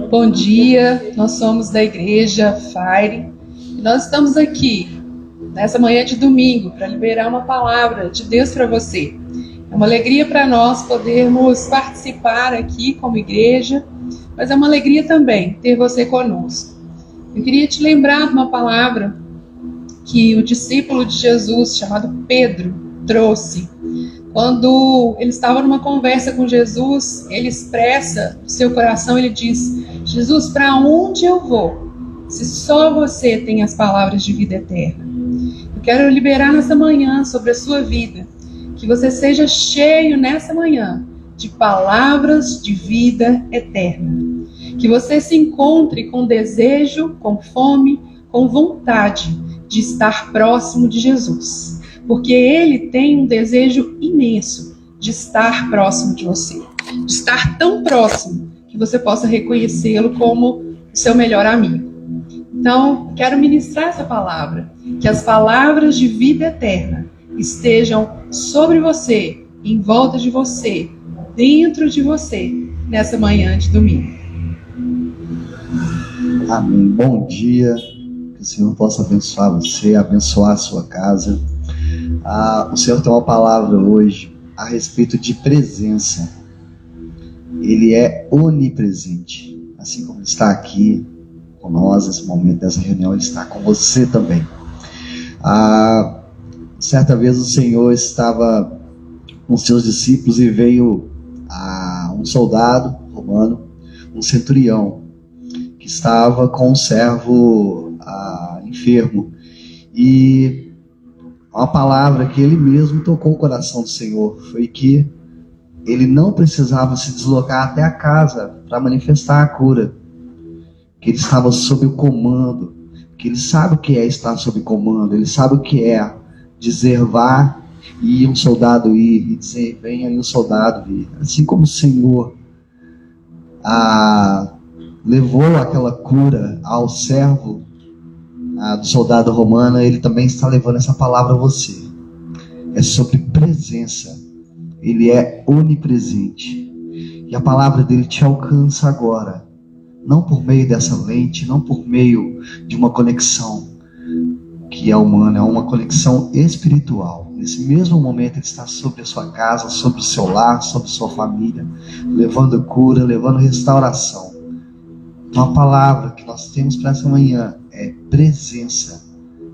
Bom dia, nós somos da Igreja Fire e nós estamos aqui nessa manhã de domingo para liberar uma palavra de Deus para você. É uma alegria para nós podermos participar aqui como igreja, mas é uma alegria também ter você conosco. Eu queria te lembrar de uma palavra que o discípulo de Jesus, chamado Pedro, trouxe. Quando ele estava numa conversa com Jesus, ele expressa no seu coração, ele diz: Jesus, para onde eu vou, se só você tem as palavras de vida eterna? Eu quero liberar nessa manhã sobre a sua vida, que você seja cheio nessa manhã de palavras de vida eterna. Que você se encontre com desejo, com fome, com vontade de estar próximo de Jesus. Porque Ele tem um desejo imenso de estar próximo de você. De estar tão próximo que você possa reconhecê-lo como o seu melhor amigo. Então, quero ministrar essa palavra. Que as palavras de vida eterna estejam sobre você, em volta de você, dentro de você, nessa manhã de domingo. Amém. Bom dia. Que o Senhor possa abençoar você, abençoar a sua casa. O Senhor tem uma palavra hoje a respeito de presença. Ele é onipresente. Assim como Ele está aqui com nós nesse momento dessa reunião, Ele está com você também. Certa vez o Senhor estava com seus discípulos e veio um soldado romano, um centurião, que estava com um servo enfermo. E uma palavra que ele mesmo tocou o coração do Senhor foi que ele não precisava se deslocar até a casa para manifestar a cura, que ele estava sob o comando, que ele sabe o que é estar sob comando, ele sabe o que é dizer vá e um soldado ir, e dizer venha e um soldado vir. Assim como o Senhor levou aquela cura ao servo do soldado romano, Ele também está levando essa palavra a você. É sobre presença. Ele é onipresente. E a palavra dele te alcança agora. Não por meio dessa lente, não por meio de uma conexão que é humana, é uma conexão espiritual. Nesse mesmo momento ele está sobre a sua casa, sobre o seu lar, sobre a sua família, levando cura, levando restauração. Então a palavra que nós temos para essa manhã é presença.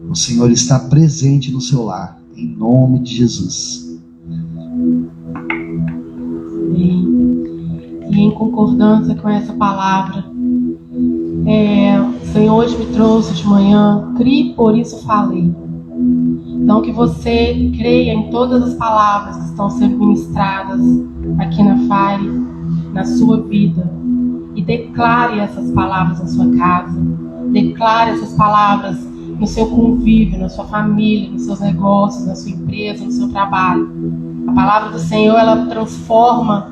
O Senhor está presente no seu lar, em nome de Jesus. E em concordância com essa palavra, o Senhor hoje me trouxe de manhã: crie, por isso falei. Então que você creia em todas as palavras que estão sendo ministradas aqui na Fire, na sua vida, e declare essas palavras na sua casa. Declare essas palavras no seu convívio, na sua família, nos seus negócios, na sua empresa, no seu trabalho. A palavra do Senhor, ela transforma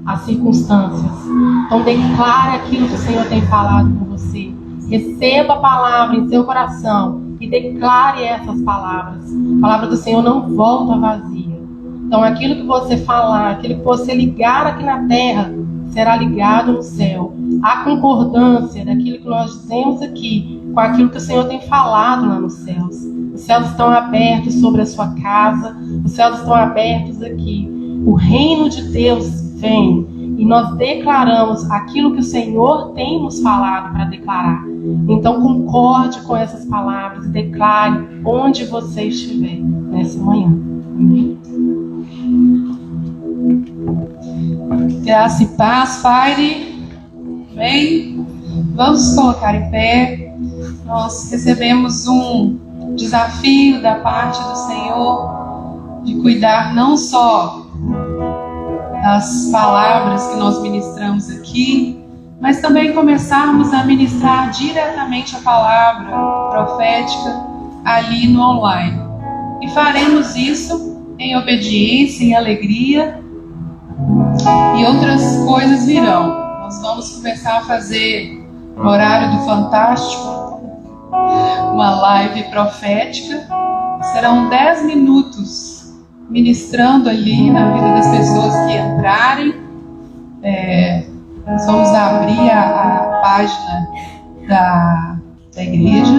as circunstâncias. Então declare aquilo que o Senhor tem falado com você. Receba a palavra em seu coração e declare essas palavras. A palavra do Senhor não volta vazia. Então aquilo que você falar, aquilo que você ligar aqui na terra, será ligado no céu. A concordância daquilo que nós dizemos aqui com aquilo que o Senhor tem falado lá nos céus. Os céus estão abertos sobre a sua casa, os céus estão abertos aqui. O reino de Deus vem e nós declaramos aquilo que o Senhor tem nos falado para declarar. Então concorde com essas palavras e declare onde você estiver nessa manhã. Amém? Graça e paz, Fire. Bem, vamos colocar em pé. Nós recebemos um desafio da parte do Senhor de cuidar não só das palavras que nós ministramos aqui, mas também começarmos a ministrar diretamente a palavra profética ali no online. E faremos isso em obediência, em alegria, e outras coisas virão. Nós vamos começar a fazer no horário do Fantástico uma live profética. Serão 10 minutos ministrando ali na vida das pessoas que entrarem. Nós vamos abrir a página da igreja,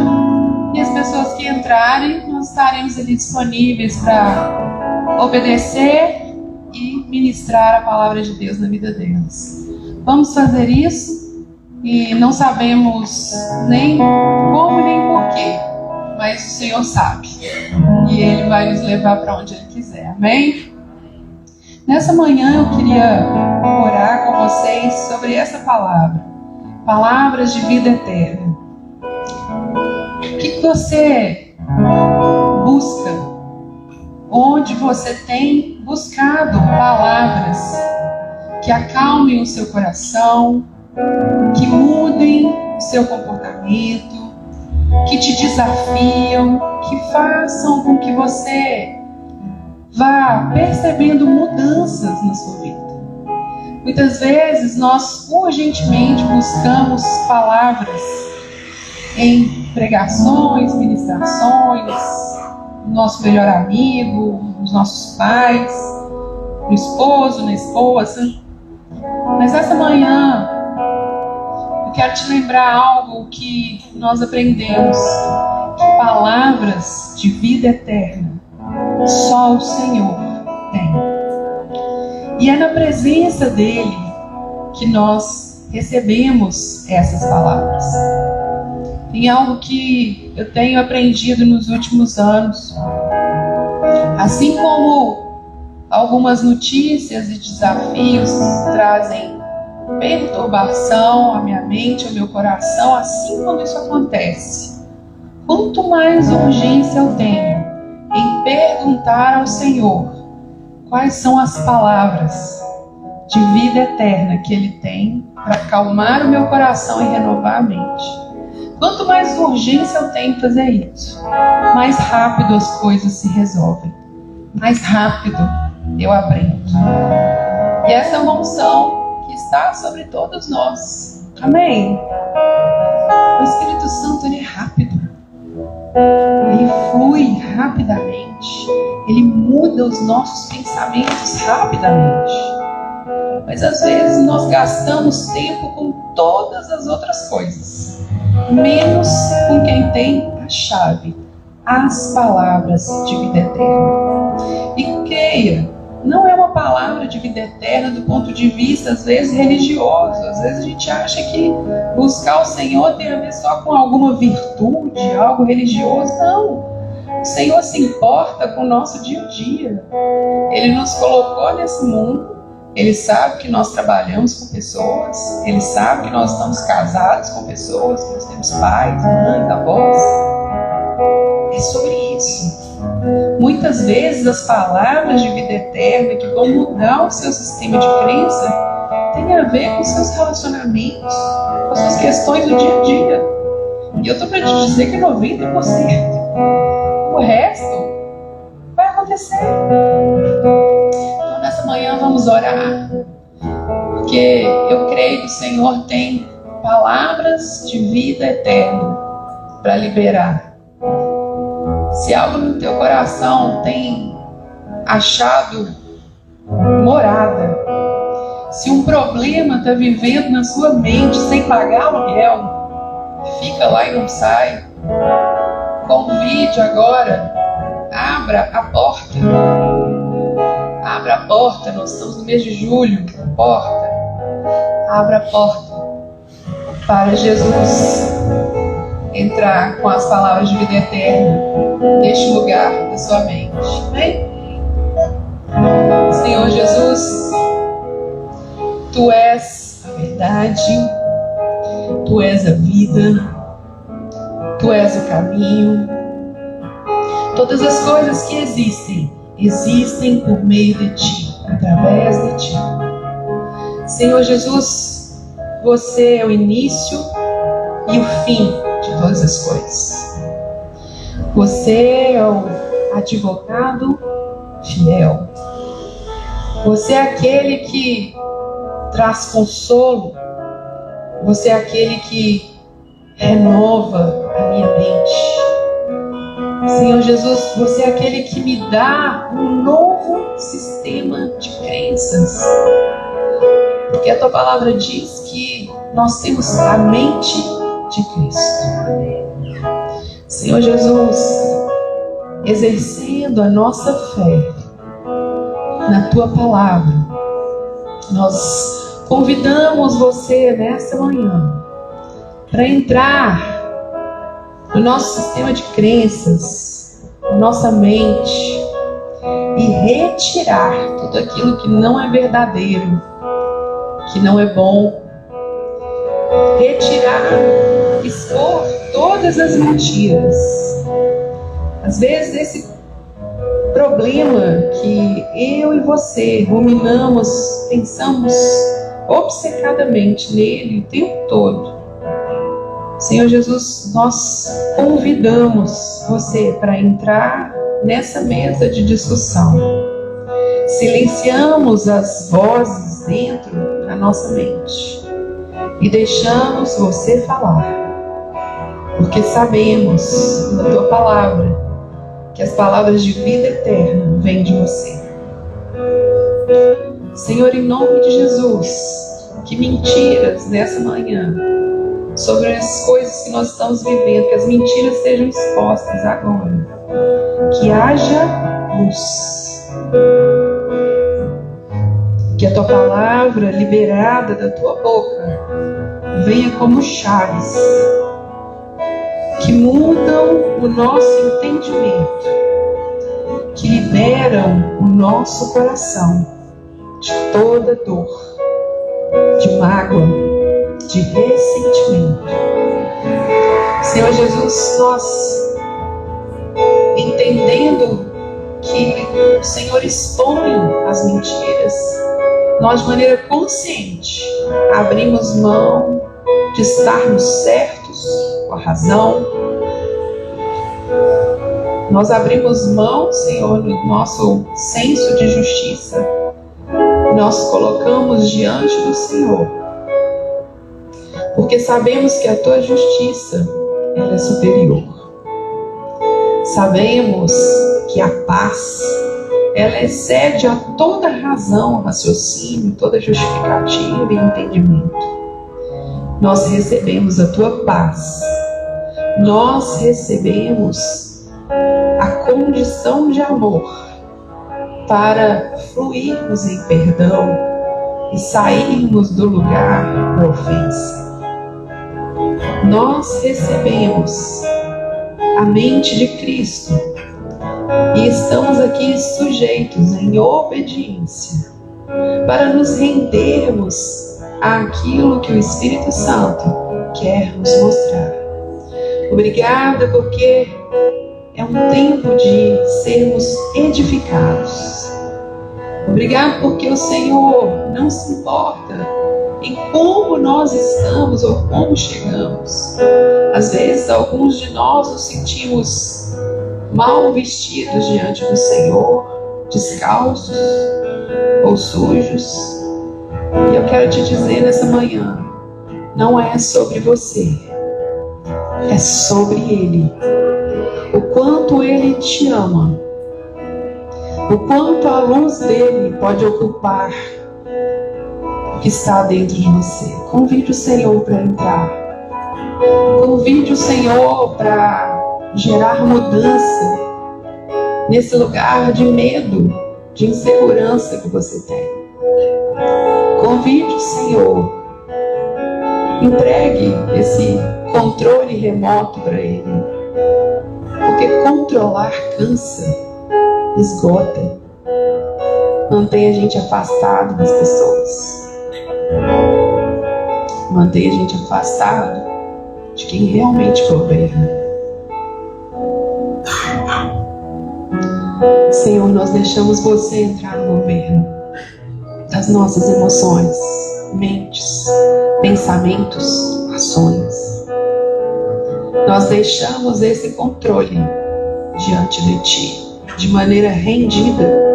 e as pessoas que entrarem, nós estaremos ali disponíveis para obedecer e ministrar a palavra de Deus na vida delas. Vamos fazer isso, e não sabemos nem como nem porquê, mas o Senhor sabe, e Ele vai nos levar para onde Ele quiser. Amém? Nessa manhã eu queria orar com vocês sobre essa palavra, palavras de vida eterna. O que você busca? Onde você tem buscado palavras que acalmem o seu coração, que mudem o seu comportamento, que te desafiam, que façam com que você vá percebendo mudanças na sua vida. Muitas vezes nós urgentemente buscamos palavras em pregações, ministrações, no nosso melhor amigo, nos nossos pais, no esposo, na esposa. Mas essa manhã eu quero te lembrar algo que nós aprendemos, que palavras de vida eterna só o Senhor tem. E é na presença dEle que nós recebemos essas palavras. Tem algo que eu tenho aprendido nos últimos anos. Assim como algumas notícias e desafios trazem perturbação à minha mente, ao meu coração, assim como isso acontece, quanto mais urgência eu tenho em perguntar ao Senhor quais são as palavras de vida eterna que Ele tem para acalmar o meu coração e renovar a mente. Quanto mais urgência eu tenho em fazer isso, mais rápido as coisas se resolvem, mais rápido eu aprendo. E essa é uma unção que está sobre todos nós. Amém? O Espírito Santo, Ele é rápido. Ele flui rapidamente. Ele muda os nossos pensamentos rapidamente. Mas às vezes nós gastamos tempo com todas as outras coisas, menos com quem tem a chave, as palavras de vida eterna. E creia, não é uma palavra de vida eterna do ponto de vista, às vezes, religioso. Às vezes a gente acha que buscar o Senhor tem a ver só com alguma virtude, algo religioso. Não. O Senhor se importa com o nosso dia a dia. Ele nos colocou nesse mundo. Ele sabe que nós trabalhamos com pessoas. Ele sabe que nós estamos casados com pessoas, que nós temos pais, mães, avós. É sobre isso. Muitas vezes as palavras de vida eterna que vão mudar o seu sistema de crença têm a ver com os seus relacionamentos, com as suas questões do dia a dia. E eu estou para te dizer que 90%. O resto vai acontecer. Então nessa manhã vamos orar, porque eu creio que o Senhor tem palavras de vida eterna para liberar. Se algo no teu coração tem achado morada, se um problema está vivendo na sua mente sem pagar aluguel, fica lá e não sai, convide agora, abra a porta. Abra a porta, nós estamos no mês de julho, porta. Abra a porta para Jesus entrar com as palavras de vida eterna neste lugar da sua mente. Amém? Senhor Jesus, Tu és a verdade, Tu és a vida, Tu és o caminho. Todas as coisas que existem por meio de Ti, através de Ti. Senhor Jesus, você é o início e o fim de todas as coisas. Você é o advogado fiel. Você é aquele que traz consolo. Você é aquele que renova a minha mente. Senhor Jesus, você é aquele que me dá um novo sistema de crenças. Porque a tua palavra diz que nós temos a mente de Cristo. Senhor Jesus, exercendo a nossa fé na tua palavra, nós convidamos você nesta manhã para entrar no nosso sistema de crenças, na nossa mente, e retirar tudo aquilo que não é verdadeiro, que não é bom. Retirar, expor todas as mentiras. Às vezes esse problema que eu e você ruminamos, pensamos obcecadamente nele o tempo todo. Senhor Jesus, nós convidamos você para entrar nessa mesa de discussão. Silenciamos as vozes dentro da nossa mente e deixamos você falar, porque sabemos da tua palavra que as palavras de vida eterna vêm de você. Senhor, em nome de Jesus, que mentiras nessa manhã sobre as coisas que nós estamos vivendo, que as mentiras sejam expostas agora, que haja luz, que a tua palavra liberada da tua boca venha como chaves que mudam o nosso entendimento, que liberam o nosso coração de toda dor, de mágoa, de ressentimento. Senhor Jesus, nós entendendo que o Senhor expõe as mentiras, nós de maneira consciente abrimos mão de estarmos certos com a razão. Nós abrimos mão, Senhor, do nosso senso de justiça. Nós colocamos diante do Senhor, porque sabemos que a tua justiça ela é superior. Sabemos que a paz ela excede a toda razão, raciocínio, toda justificativa e entendimento. Nós recebemos a tua paz. Nós recebemos a condição de amor para fluirmos em perdão e sairmos do lugar da ofensa. Nós recebemos a mente de Cristo e estamos aqui sujeitos em obediência para nos rendermos àquilo que o Espírito Santo quer nos mostrar. Obrigada, porque é um tempo de sermos edificados. Obrigado porque o Senhor não se importa em como nós estamos ou como chegamos. Às vezes, alguns de nós nos sentimos mal vestidos diante do Senhor, descalços ou sujos. E eu quero te dizer nessa manhã, não é sobre você, é sobre Ele. O quanto Ele te ama, o quanto a luz dele pode ocupar o que está dentro de você. Convide o Senhor para entrar. Convide o Senhor para gerar mudança nesse lugar de medo, de insegurança que você tem. Convide o Senhor. Entregue esse controle remoto para Ele. Porque controlar cansa, esgota, mantém a gente afastado das pessoas, mantém a gente afastado de quem realmente governa. Senhor, nós deixamos você entrar no governo das nossas emoções, mentes, pensamentos, ações. Nós deixamos esse controle diante de Ti, de maneira rendida.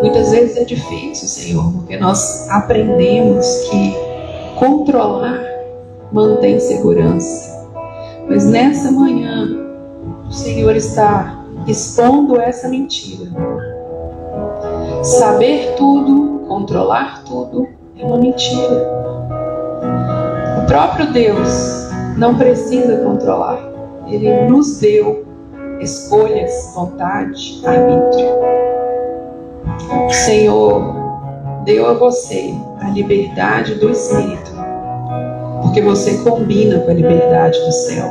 Muitas vezes é difícil, Senhor, porque nós aprendemos que controlar mantém segurança. Mas nessa manhã, o Senhor está expondo essa mentira. Saber tudo, controlar tudo, é uma mentira. O próprio Deus não precisa controlar. Ele nos deu escolhas, vontade, arbítrio. O Senhor deu a você a liberdade do Espírito, porque você combina com a liberdade do céu.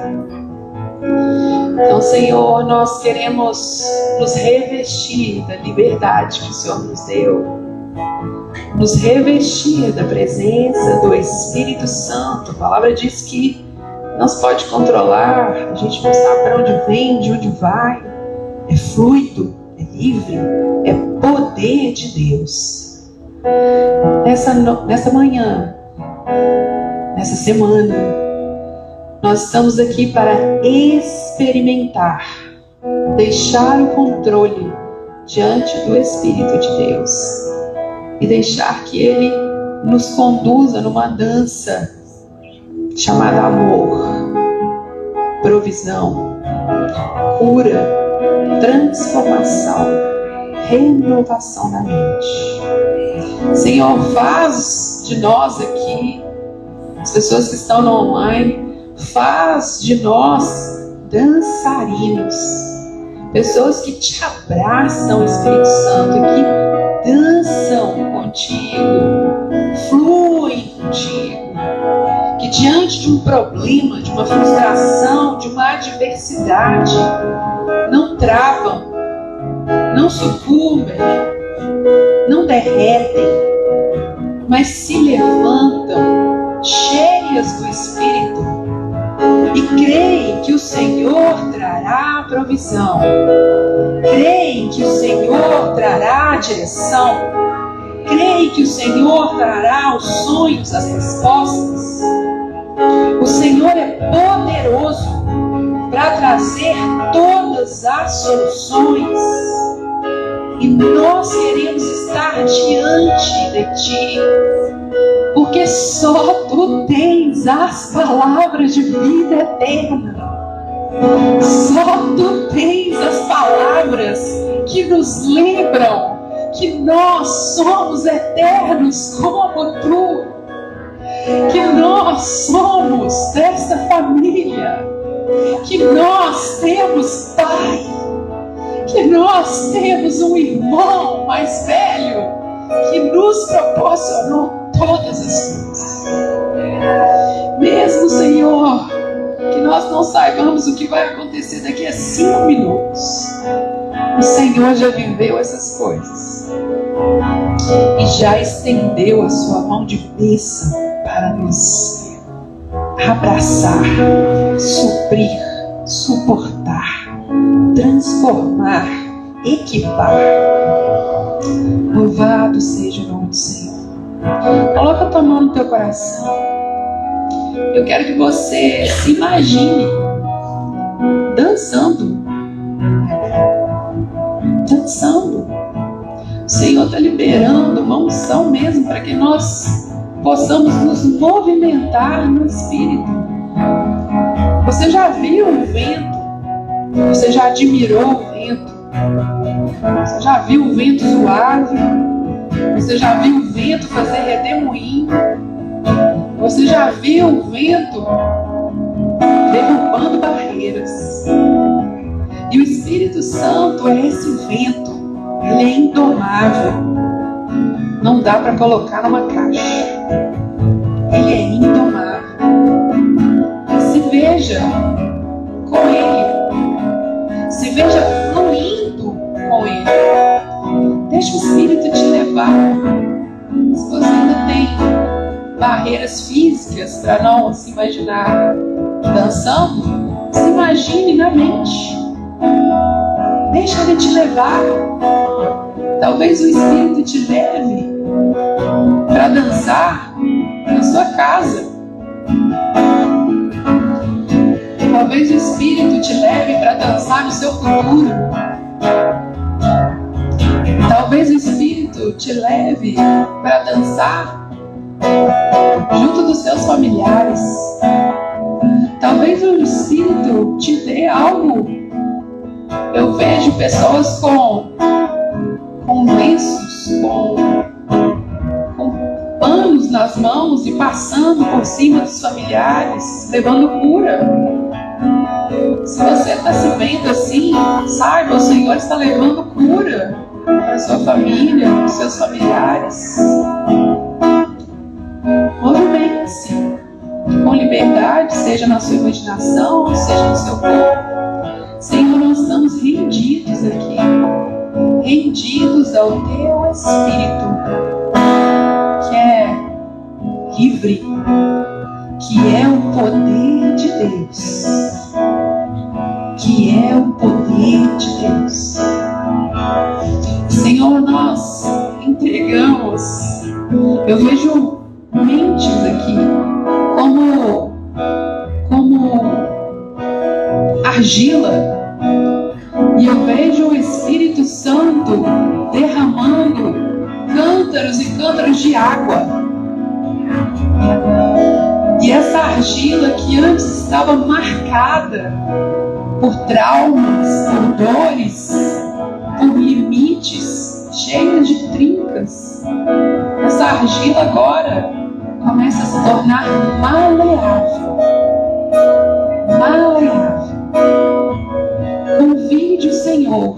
Então, Senhor, nós queremos nos revestir da liberdade que o Senhor nos deu, nos revestir da presença do Espírito Santo. A palavra diz que não se pode controlar, a gente não sabe para onde vem, de onde vai, é fluido, é livre, é poder de Deus. Nessa manhã, nessa semana, nós estamos aqui para experimentar, deixar o controle diante do Espírito de Deus e deixar que Ele nos conduza numa dança chamada amor, provisão, cura, transformação, renovação da mente. Senhor, faz de nós aqui, as pessoas que estão no online, faz de nós dançarinos, pessoas que te abraçam, Espírito Santo, que dançam contigo, fluem contigo, que diante de um problema, de uma frustração, de uma adversidade, não travam, não sucumbem, não derretem, mas se levantam cheias do Espírito e creem que o Senhor trará a provisão, creem que o Senhor trará a direção, creem que o Senhor trará os sonhos, as respostas. O Senhor é poderoso para trazer todas as soluções e nós queremos estar diante de Ti, porque só Tu tens as palavras de vida eterna. Só Tu tens as palavras que nos lembram que nós somos eternos como Tu, que nós somos dessa família, que nós temos Pai, que nós temos um irmão mais velho que nos proporcionou todas as coisas. Mesmo, Senhor, que nós não saibamos o que vai acontecer daqui a 5 minutos, o Senhor já viveu essas coisas e já estendeu a sua mão de bênção para nos abraçar, suprir, suportar, transformar, equipar. Louvado seja o nome do Senhor. Coloca a tua mão no teu coração. Eu quero que você se imagine dançando. Dançando. O Senhor está liberando uma unção mesmo para que nós possamos nos movimentar no Espírito. Você já viu o vento? Você já admirou o vento? Você já viu o vento suave? Você já viu o vento fazer redemoinho? Você já viu o vento derrubando barreiras? E o Espírito Santo é esse vento. Ele é indomável. Não dá para colocar numa caixa. Ele é indomável. Se veja com Ele. Se veja fluindo com Ele. Deixa o Espírito te levar. Se você ainda tem barreiras físicas para não se imaginar dançando, se imagine na mente. Deixa Ele te levar. Talvez o Espírito te leve para dançar na sua casa. Talvez o Espírito te leve para dançar no seu futuro. Talvez o Espírito te leve para dançar junto dos seus familiares. Talvez o Espírito te dê algo. Eu vejo pessoas com lenços, com panos nas mãos e passando por cima dos familiares, levando cura. Se você está se vendo assim, saiba, o Senhor está levando cura para a sua família, para os seus familiares. Movimente-se com liberdade, seja na sua imaginação, seja no seu corpo. Senhor, nós estamos rendidos aqui, rendidos ao Teu Espírito, que é livre, que é o poder de Deus, que é o poder de Deus. Senhor, nós entregamos, eu vejo mentes aqui como argila, e eu vejo o Espírito Santo derramando cântaros e cântaros de água. E essa argila que antes estava marcada por traumas, por dores, por limites, cheia de trincas, essa argila agora começa a se tornar maleável. Maleável. Convide o Senhor.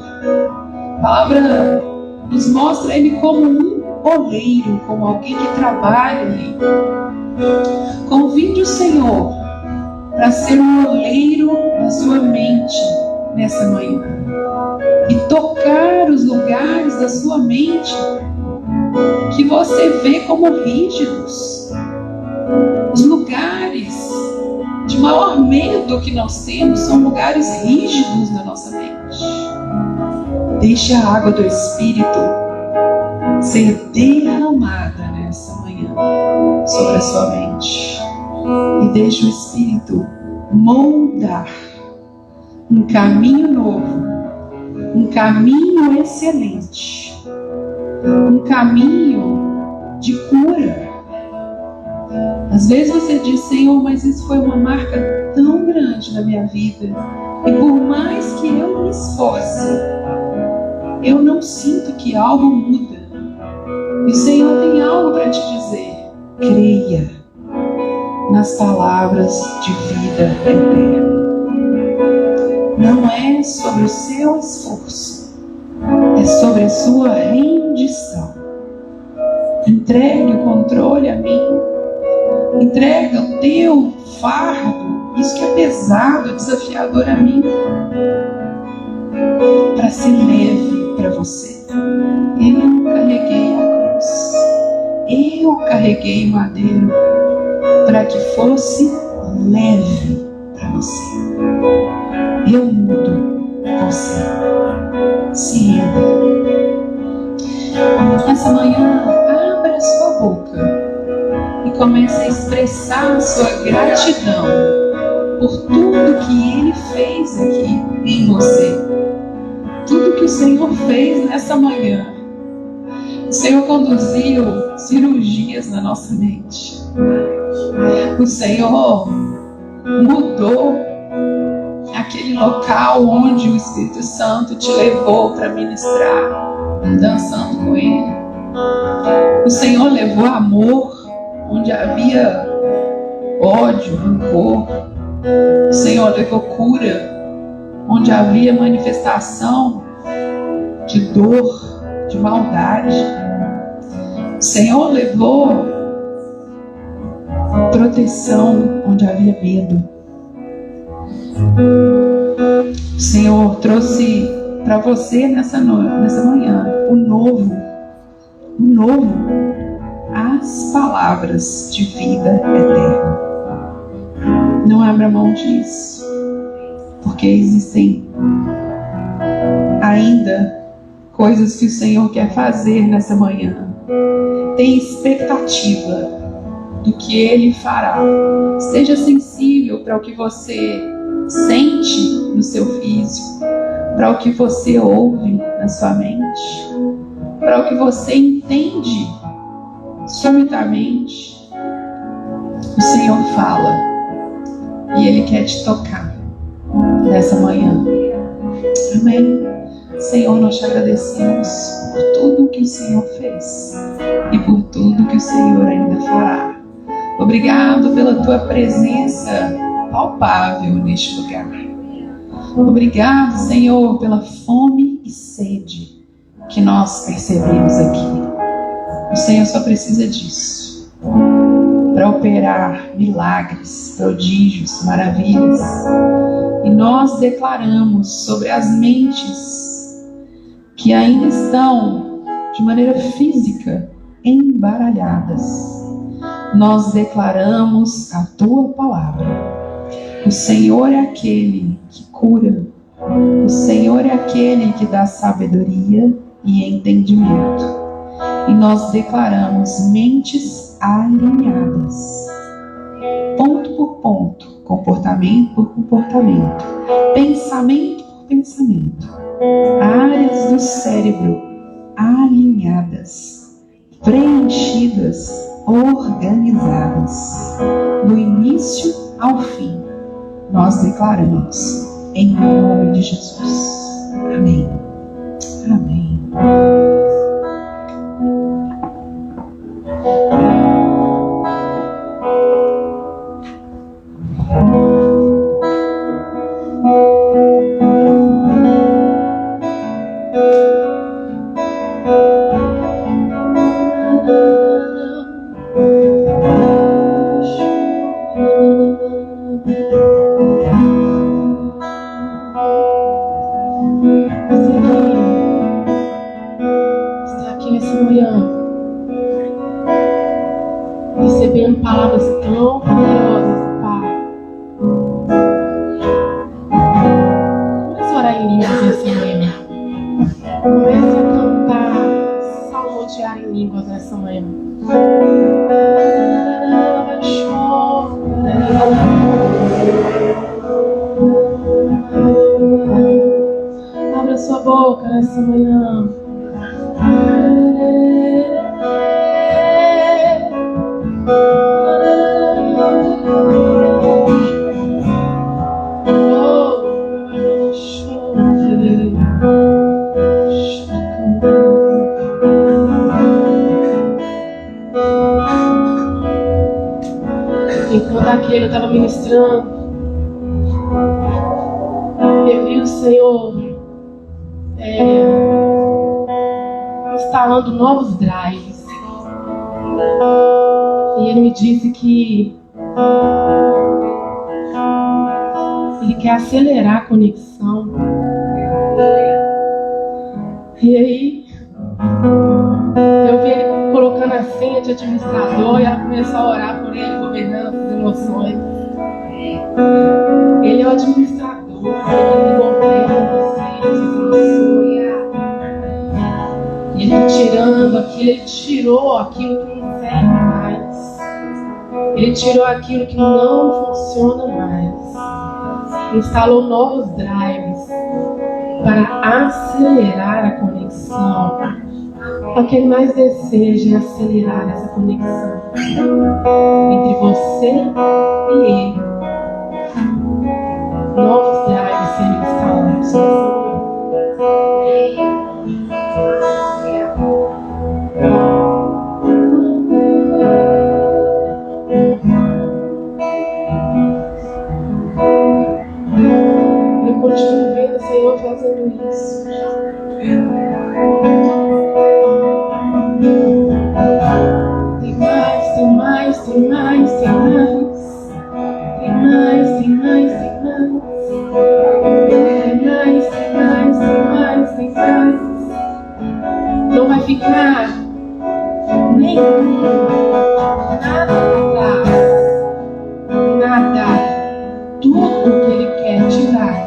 A palavra nos mostra Ele como um oleiro, como alguém que trabalha ali. Convide o Senhor para ser um oleiro na sua mente nessa manhã e tocar os lugares da sua mente que você vê como rígidos, os lugares de maior medo que nós temos são lugares rígidos na nossa mente. Deixe a água do Espírito ser derramada nessa manhã sobre a sua mente e deixe o Espírito moldar um caminho novo, um caminho excelente, um caminho de cura. Às vezes você diz: Senhor, mas isso foi uma marca tão grande na minha vida, e por mais que eu me esforce, eu não sinto que algo muda. E o Senhor tem algo para te dizer: creia nas palavras de vida eterna. Não é sobre o seu esforço, é sobre a sua rendição. Entregue o controle a mim. Entrega o teu fardo, isso que é pesado, desafiador a mim, para ser leve para você. Eu carreguei a cruz, eu carreguei o madeiro para que fosse leve para você. Eu mudo você. Se renda. Nessa manhã, abra sua boca e comece a expressar a sua gratidão por tudo que Ele fez aqui em você. Tudo que o Senhor fez nessa manhã. O Senhor conduziu cirurgias na nossa mente. O Senhor mudou aquele local onde o Espírito Santo te levou para ministrar, dançando com Ele. O Senhor levou amor onde havia ódio, rancor. O Senhor levou cura onde havia manifestação de dor, de maldade. O Senhor levou proteção onde havia medo. O Senhor trouxe para você nessa manhã o novo, as palavras de vida eterna. Não abra mão disso, porque existem ainda coisas que o Senhor quer fazer nessa manhã Tenha expectativa do que Ele fará. Seja sensível para o que você sente no seu físico, para o que você ouve na sua mente, para o que você entende subitamente. O Senhor fala e Ele quer te tocar nessa manhã. Amém. Senhor, nós te agradecemos por tudo que o Senhor fez e por tudo que o Senhor ainda fará. Obrigado pela tua presença palpável neste lugar. Obrigado, Senhor, pela fome e sede que nós percebemos aqui. O Senhor só precisa disso para operar milagres, prodígios, maravilhas. E nós declaramos sobre as mentes que ainda estão de maneira física embaralhadas. Nós declaramos a tua palavra. O Senhor é aquele que cura. O Senhor é aquele que dá sabedoria e entendimento. E nós declaramos mentes alinhadas, ponto por ponto, comportamento por comportamento, pensamento por pensamento, áreas do cérebro alinhadas, preenchidas, organizadas, do início ao fim. Nós declaramos em nome de Jesus. Amém. Amém. Recebendo palavras tão poderosas do Pai. Comece a orar em línguas nessa manhã. Comece a cantar, salmodiar em línguas nessa manhã. Abra sua boca nessa manhã. Enquanto aquele estava ministrando, eu vi o Senhor instalando novos drives. E Ele me disse que Ele quer acelerar a conexão. E aí, eu vi Ele colocando a senha de administrador e ela começou a orar por ele, governando as emoções. Ele é o administrador, ele governa você, as emoções. E ele está tirando aquilo, ele tirou aquilo que não serve mais. Ele tirou aquilo que não funciona mais. Instalou novos drives para acelerar a conexão. O que ele mais deseja é acelerar essa conexão entre você e ele. Novos drives sendo instalados. Eu continuo vendo o Senhor fazendo isso. Tem mais, tem mais, tem mais, tem mais. Tem mais, tem mais, tem mais. Tem mais, tem mais, tem mais, tem mais. Não vai ficar nenhum, nada atrás, nada. Tudo que Ele quer tirar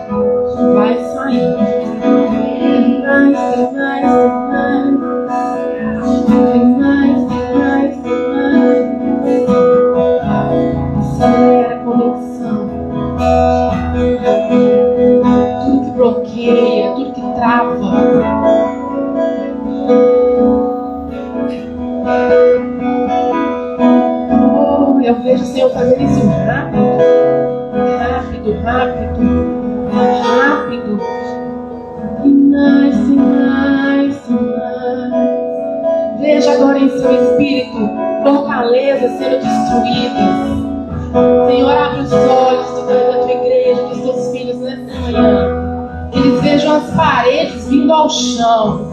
vai sair. Tem mais, tem mais, tem mais. Tem mais. Senhor fazer isso rápido, rápido, rápido, rápido. E mais, e mais, e mais. Veja agora em seu espírito fortalezas sendo destruídas. Senhor, abre os olhos da tua igreja, dos teus filhos nessa manhã. Que eles vejam as paredes vindo ao chão.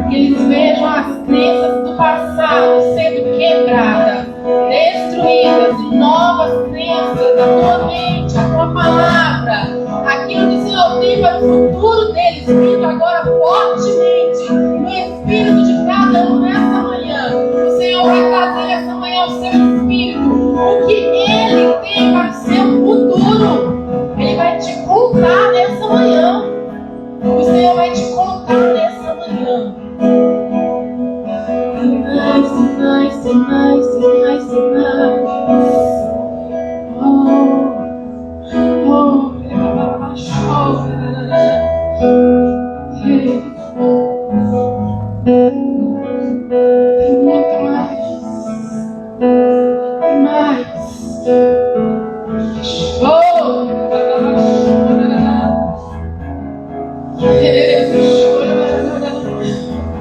Que eles vejam as crenças do passado sendo quebradas, destruídas, e novas crenças da tua mente, a tua palavra, aquilo que o Senhor tem para o futuro deles, vindo agora fortemente no espírito de cada um nessa manhã. O Senhor vai trazer essa manhã ao seu espírito o que Ele tem para o seu futuro. Ele vai te contar nessa manhã. O Senhor vai te contar nessa manhã. E mais, e mais, e mais, e mais, e mais. Tem muito mais. E mais.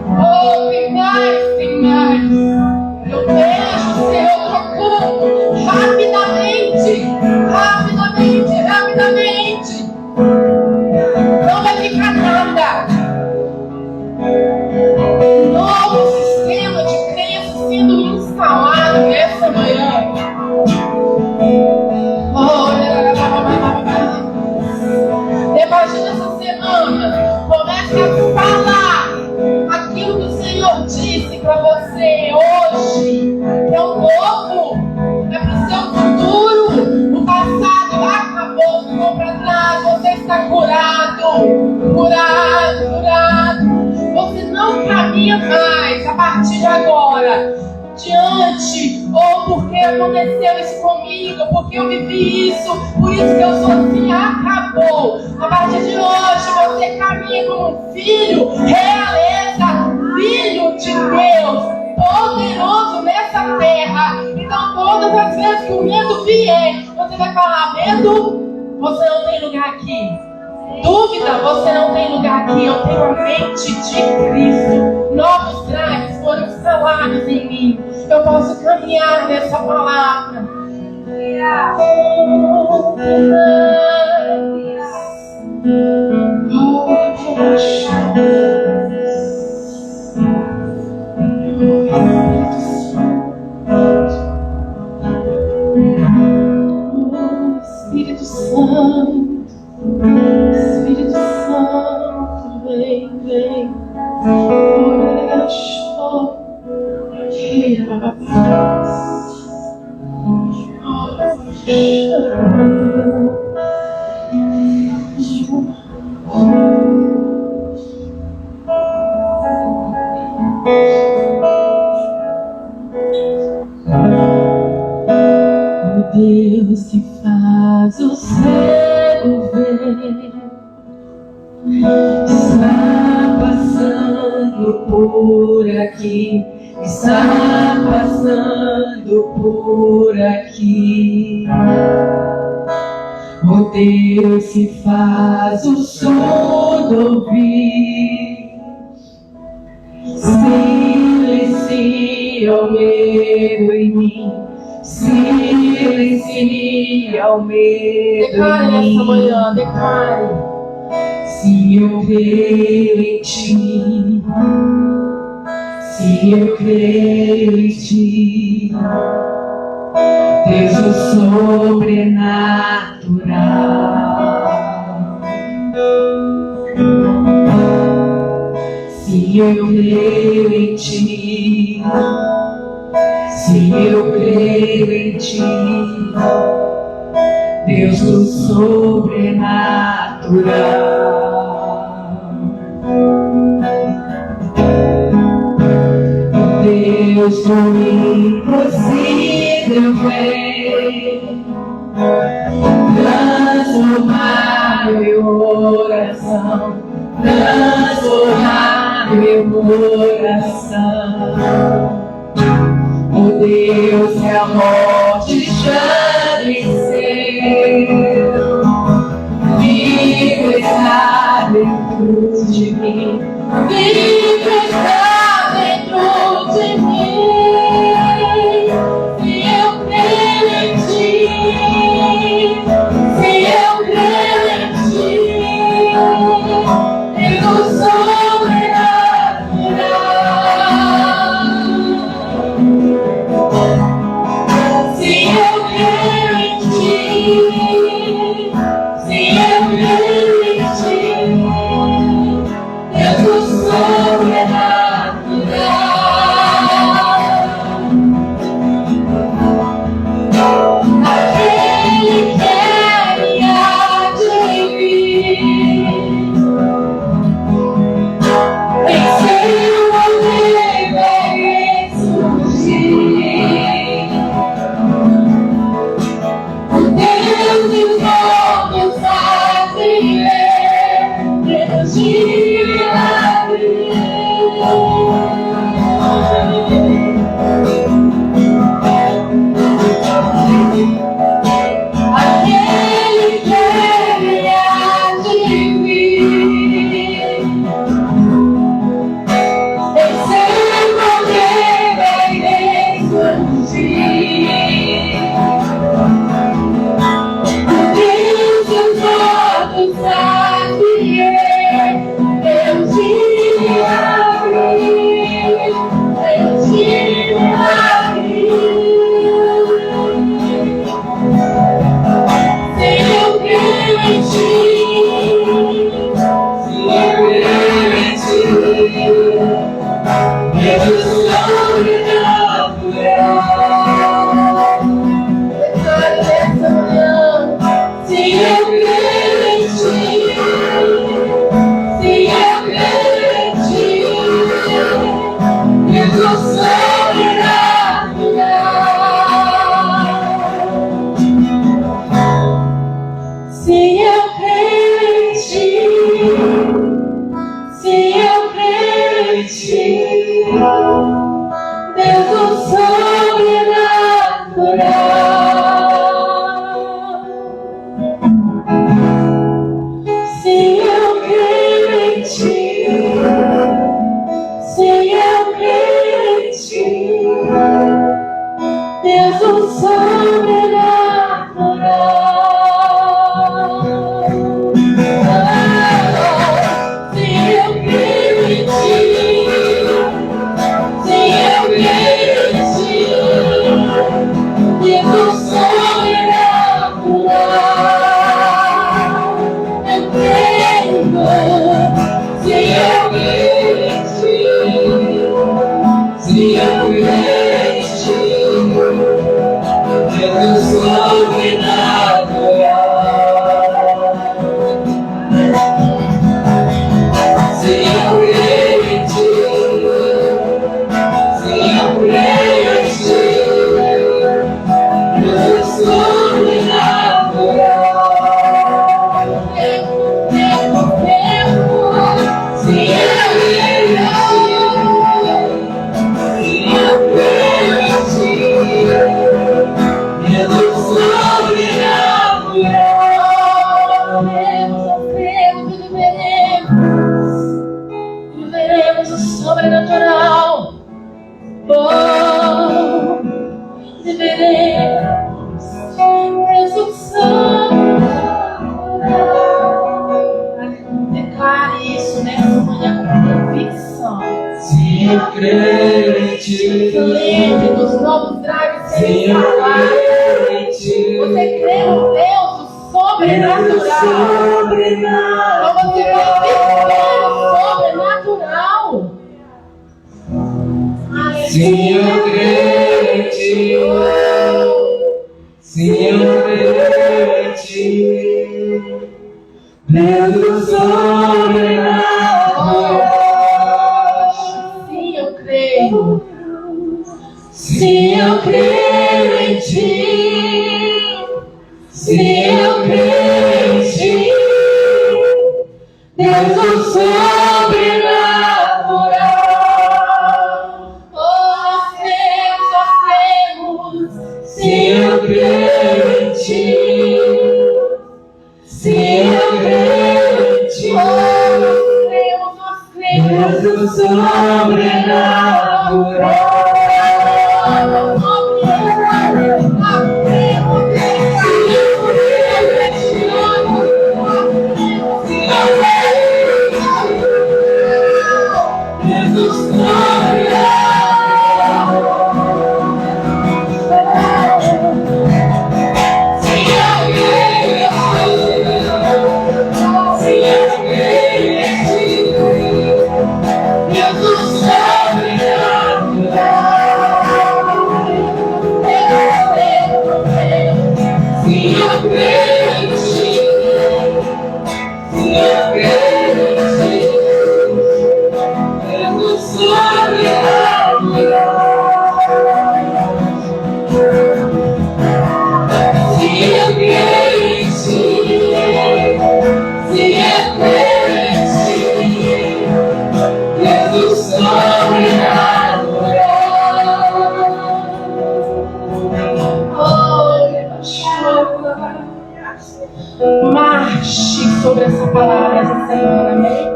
Oh, tem mais, tem mais. Eu vejo o Senhor tocando rapidamente, rapidamente, rapidamente. Não vai ficar nada. Um novo sistema de crença sendo instalado nessa manhã. Imagina essa semana. Comece a falar aquilo que o Senhor disse para você hoje. É o novo. É para o seu futuro. O passado acabou, ficou para trás. Você está curado. Curado, curado. Você não caminha mais a partir de agora diante, ou porque aconteceu isso comigo, porque eu vivi isso, por isso que eu sou assim, acabou. A partir de hoje você caminha como um filho, realeza, filho de Deus, poderoso nessa terra. Então todas as vezes que o medo vier, você vai falar: medo, você não tem lugar aqui. Dúvida, você não tem lugar aqui. Eu tenho a mente de Cristo. Novos drives foram instalados em mim. Eu posso caminhar nessa palavra. Espírito Santo. Espírito Santo, vem, vem. Ora, show. O Deus que faz o cego ver está passando por aqui, está passando por aqui. O Deus que faz o surdo ouvir, silencia o medo em mim, silencia o medo Declare em mim. essa manhã, declare. Se eu creio em ti, se eu creio em ti, Deus o sobrenatural. Se eu creio em ti, se eu creio em ti, Deus do sobrenatural. Deus do impossível vem transformar meu coração, transformar meu coração. O Deus que a morte chama, Jesus. Marche sobre essa palavra essa semana, amém?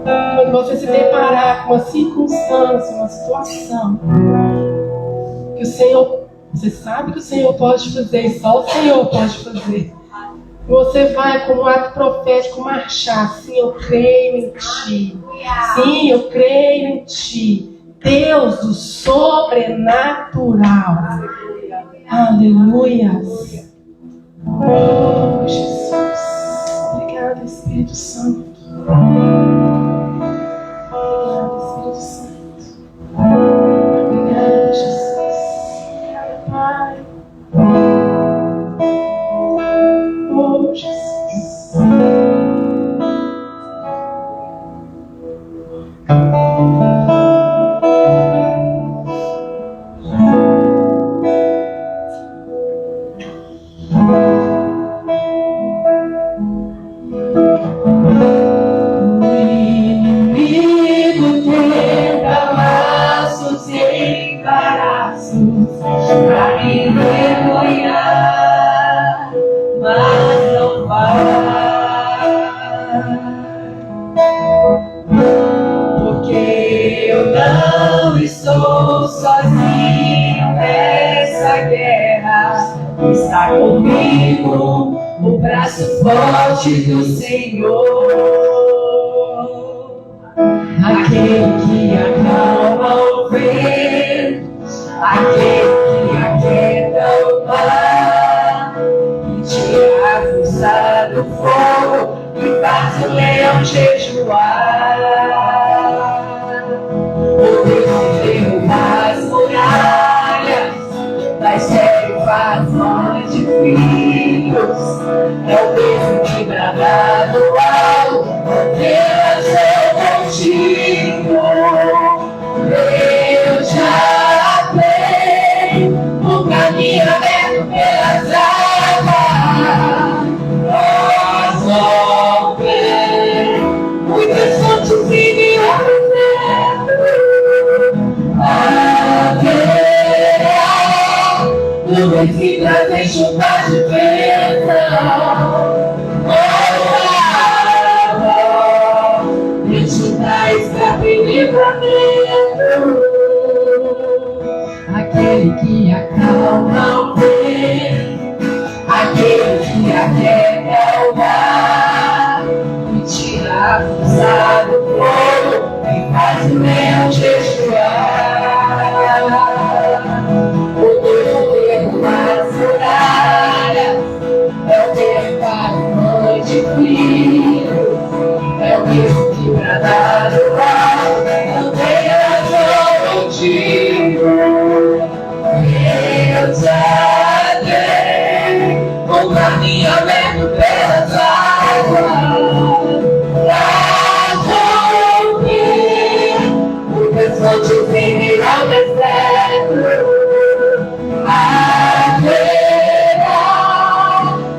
Quando você se deparar com uma circunstância, uma situação, que o Senhor, você sabe que o Senhor pode fazer, só o Senhor pode fazer. Você vai, como um ato profético, marchar. Sim, eu creio em Ti. Sim, eu creio em Ti. Deus do sobrenatural. Aleluia. Oh, Jesus. Obrigada, Espírito Santo. Obrigada, Espírito Santo. Obrigada, Jesus. Pai. Oh, Jesus. Está comigo o braço forte do Senhor, aquele que acalma o vento, aquele que aquieta o mar, e tira a força do fogo e faz o leão jejuar. O Deus que derruba as muralhas das selvas mães de filhos, é o mesmo que brada do alto, Deus é contigo. Eu já tenho o caminho aberto pelas águas, nós vamos ver muitas fontes e nuvens que trazem chuvas de bênção. Deus te dá escape e livramento. Aquele que acalma o vento, aquele que aquieta o mar, e tira a força do fogo e faz o leão jejuar. As muralhas, é o mesmo para noite frio, é o mesmo que brada do alto, não tem razão contigo. Eu já tenho um caminho aberto pelas águas, pra ouvir muitas fontes em meio ao deserto.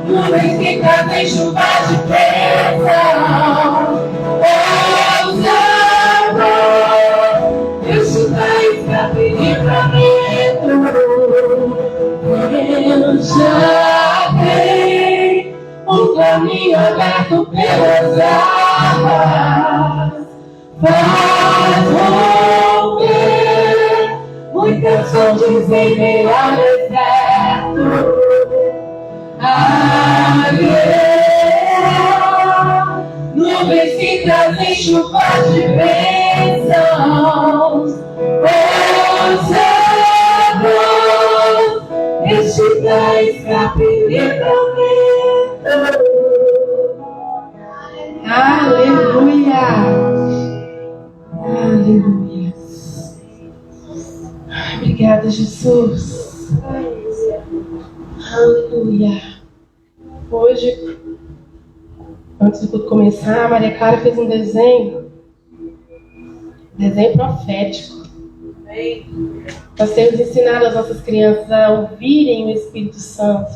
Nuvens que trazem chuvas de bênção. Ousado, Deus te dá escape e livramento. Eu já tenho um caminho aberto pelas águas. paz faz romper muitas fontes em meio ao deserto. A guerra, nuvens que trazem chuvas de bênçãos. Céus, este dá escape e livramento. Aleluia! Aleluia! Obrigada, Jesus. Aleluia! Hoje, antes do culto começar, a Maria Clara fez um desenho profético. Nós temos ensinado as nossas crianças a ouvirem o Espírito Santo,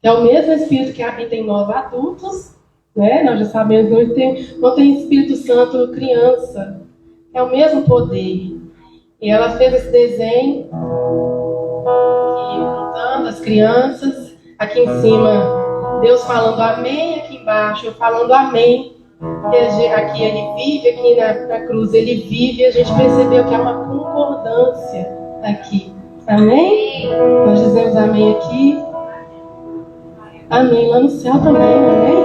que é o mesmo Espírito que habita em nós adultos, né? Nós já sabemos que não tem Espírito Santo criança, é o mesmo poder. E ela fez esse desenho, juntando as crianças, aqui em cima, Deus falando amém, aqui embaixo, eu falando amém. E aqui ele vive, aqui na cruz ele vive, e a gente percebeu que há uma concordância aqui. Amém? Nós dizemos amém aqui. Amém lá no céu também, amém?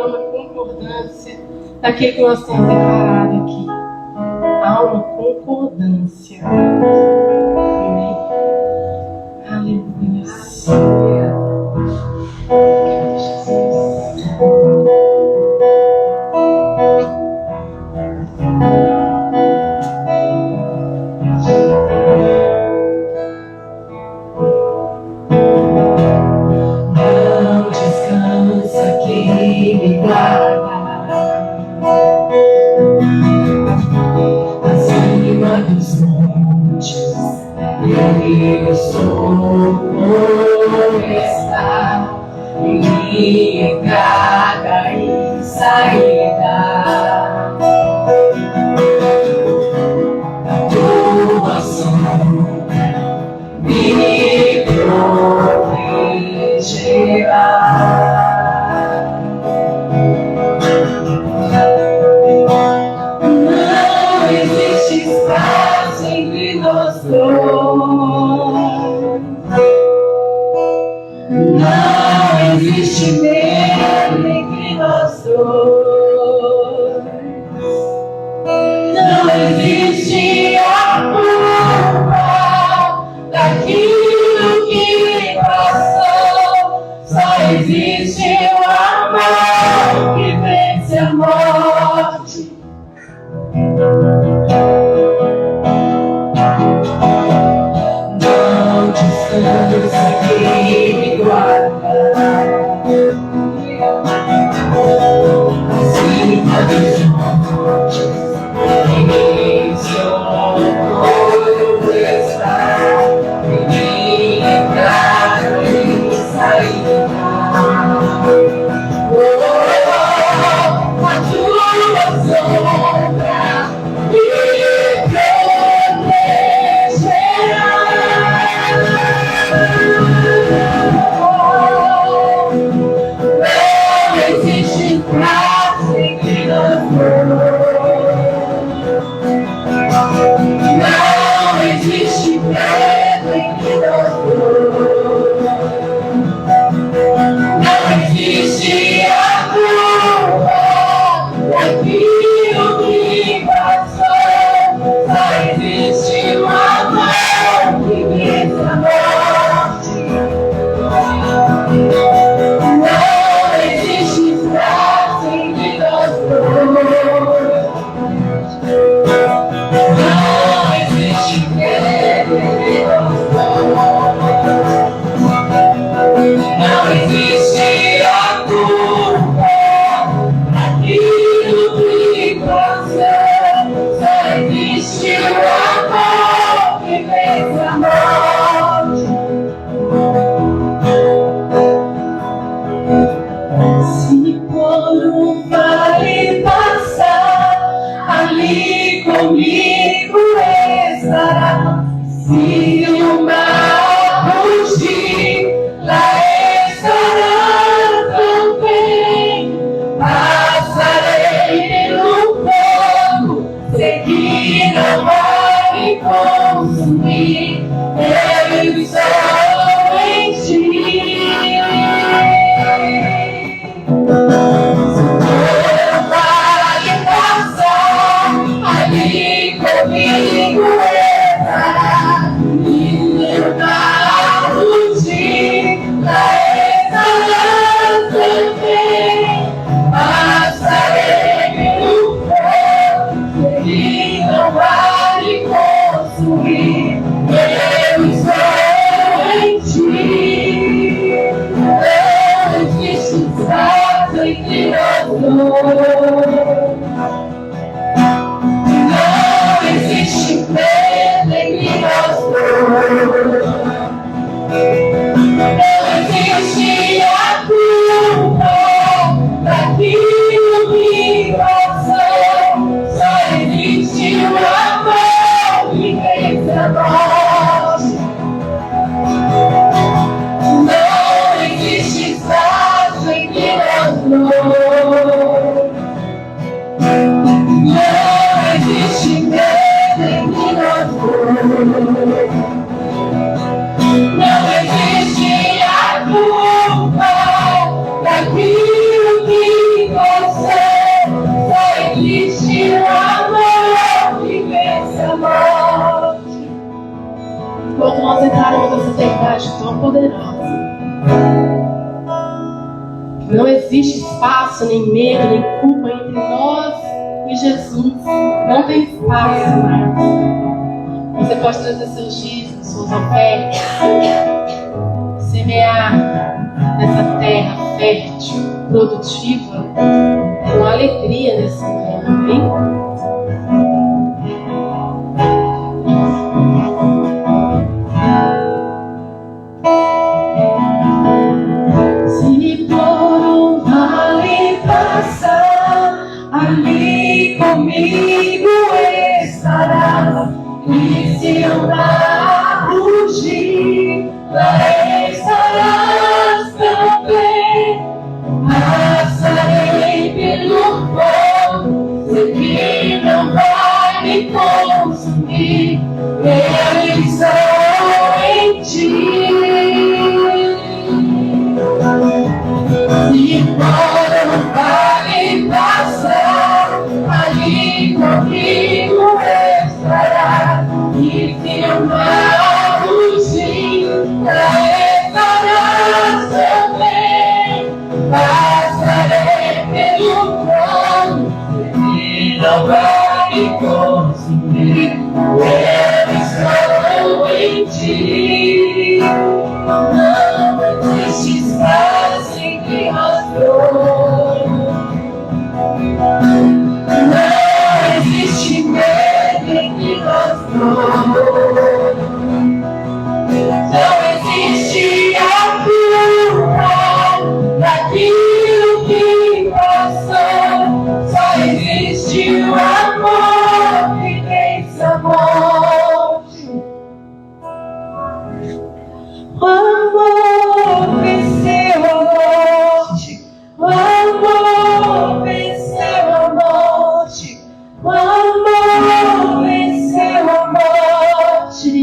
Há uma concordância daquilo que nós temos declarado aqui. Há uma concordância. Amém? Aleluia. Não descansa quem me guarda acima dos montes, e o socorro está em minha entrada e saída. A tua sombra me protegerá. Não existe espaço entre nós dois. Não existe medo entre nós dois. Não existe a culpa daquilo que passou. Só existe o amor que vence a morte. Não descansa quem me guarda acima dos montes, em socorro está em minha entrada e saída. A tua sombra me protegerá. Não existe prazo entre nós dois. Não existe medo entre nós dois. Não existe a culpa daquilo que passou. Só existe o amor que vence a morte. Não existe prazo entre nós dois. Não existe medo entre nós dois. Não existe a culpa daquilo que passou. Só existe o amor que vence a morte. Se por um vale passar, ali comigo estará. Se o mar rugir, lá estará também. Passa estás entre nós dois. Não existe medo entre nós dois. Não existe a culpa daquilo que passou. Só existe o amor que vence a morte. Não existe espaço entre nós dois. Não existe medo entre nós dois. Não existe a culpa daquilo que passou. Só existe o amor que vence a morte. Quando nós entrarmos nessa eternidade tão poderosa, não existe espaço, nem medo, nem culpa entre nós e Jesus. Não tem espaço mais. Você pode trazer seus dízimos, suas ofertas, semear nessa terra fértil, produtiva, com alegria nesse momento, amém? Se por um vale passar, ali comigo estarás. E se o mar rugir, lá estarás também. Passarei pelo fogo, sei que não vai me consumir. Eu estou em ti. Se for um vale passar, ali comigo estará. E se o mar rugir, lá estarás também. Passarei pelo trono, e não vai me consumir. Eu estou em ti. Não existe espaço entre nós dois. Não existe medo entre nós dois. Não existe a culpa daquilo que passou. Só existe o amor que vence a morte. O amor venceu a morte. O amor venceu a morte. O amor venceu a morte.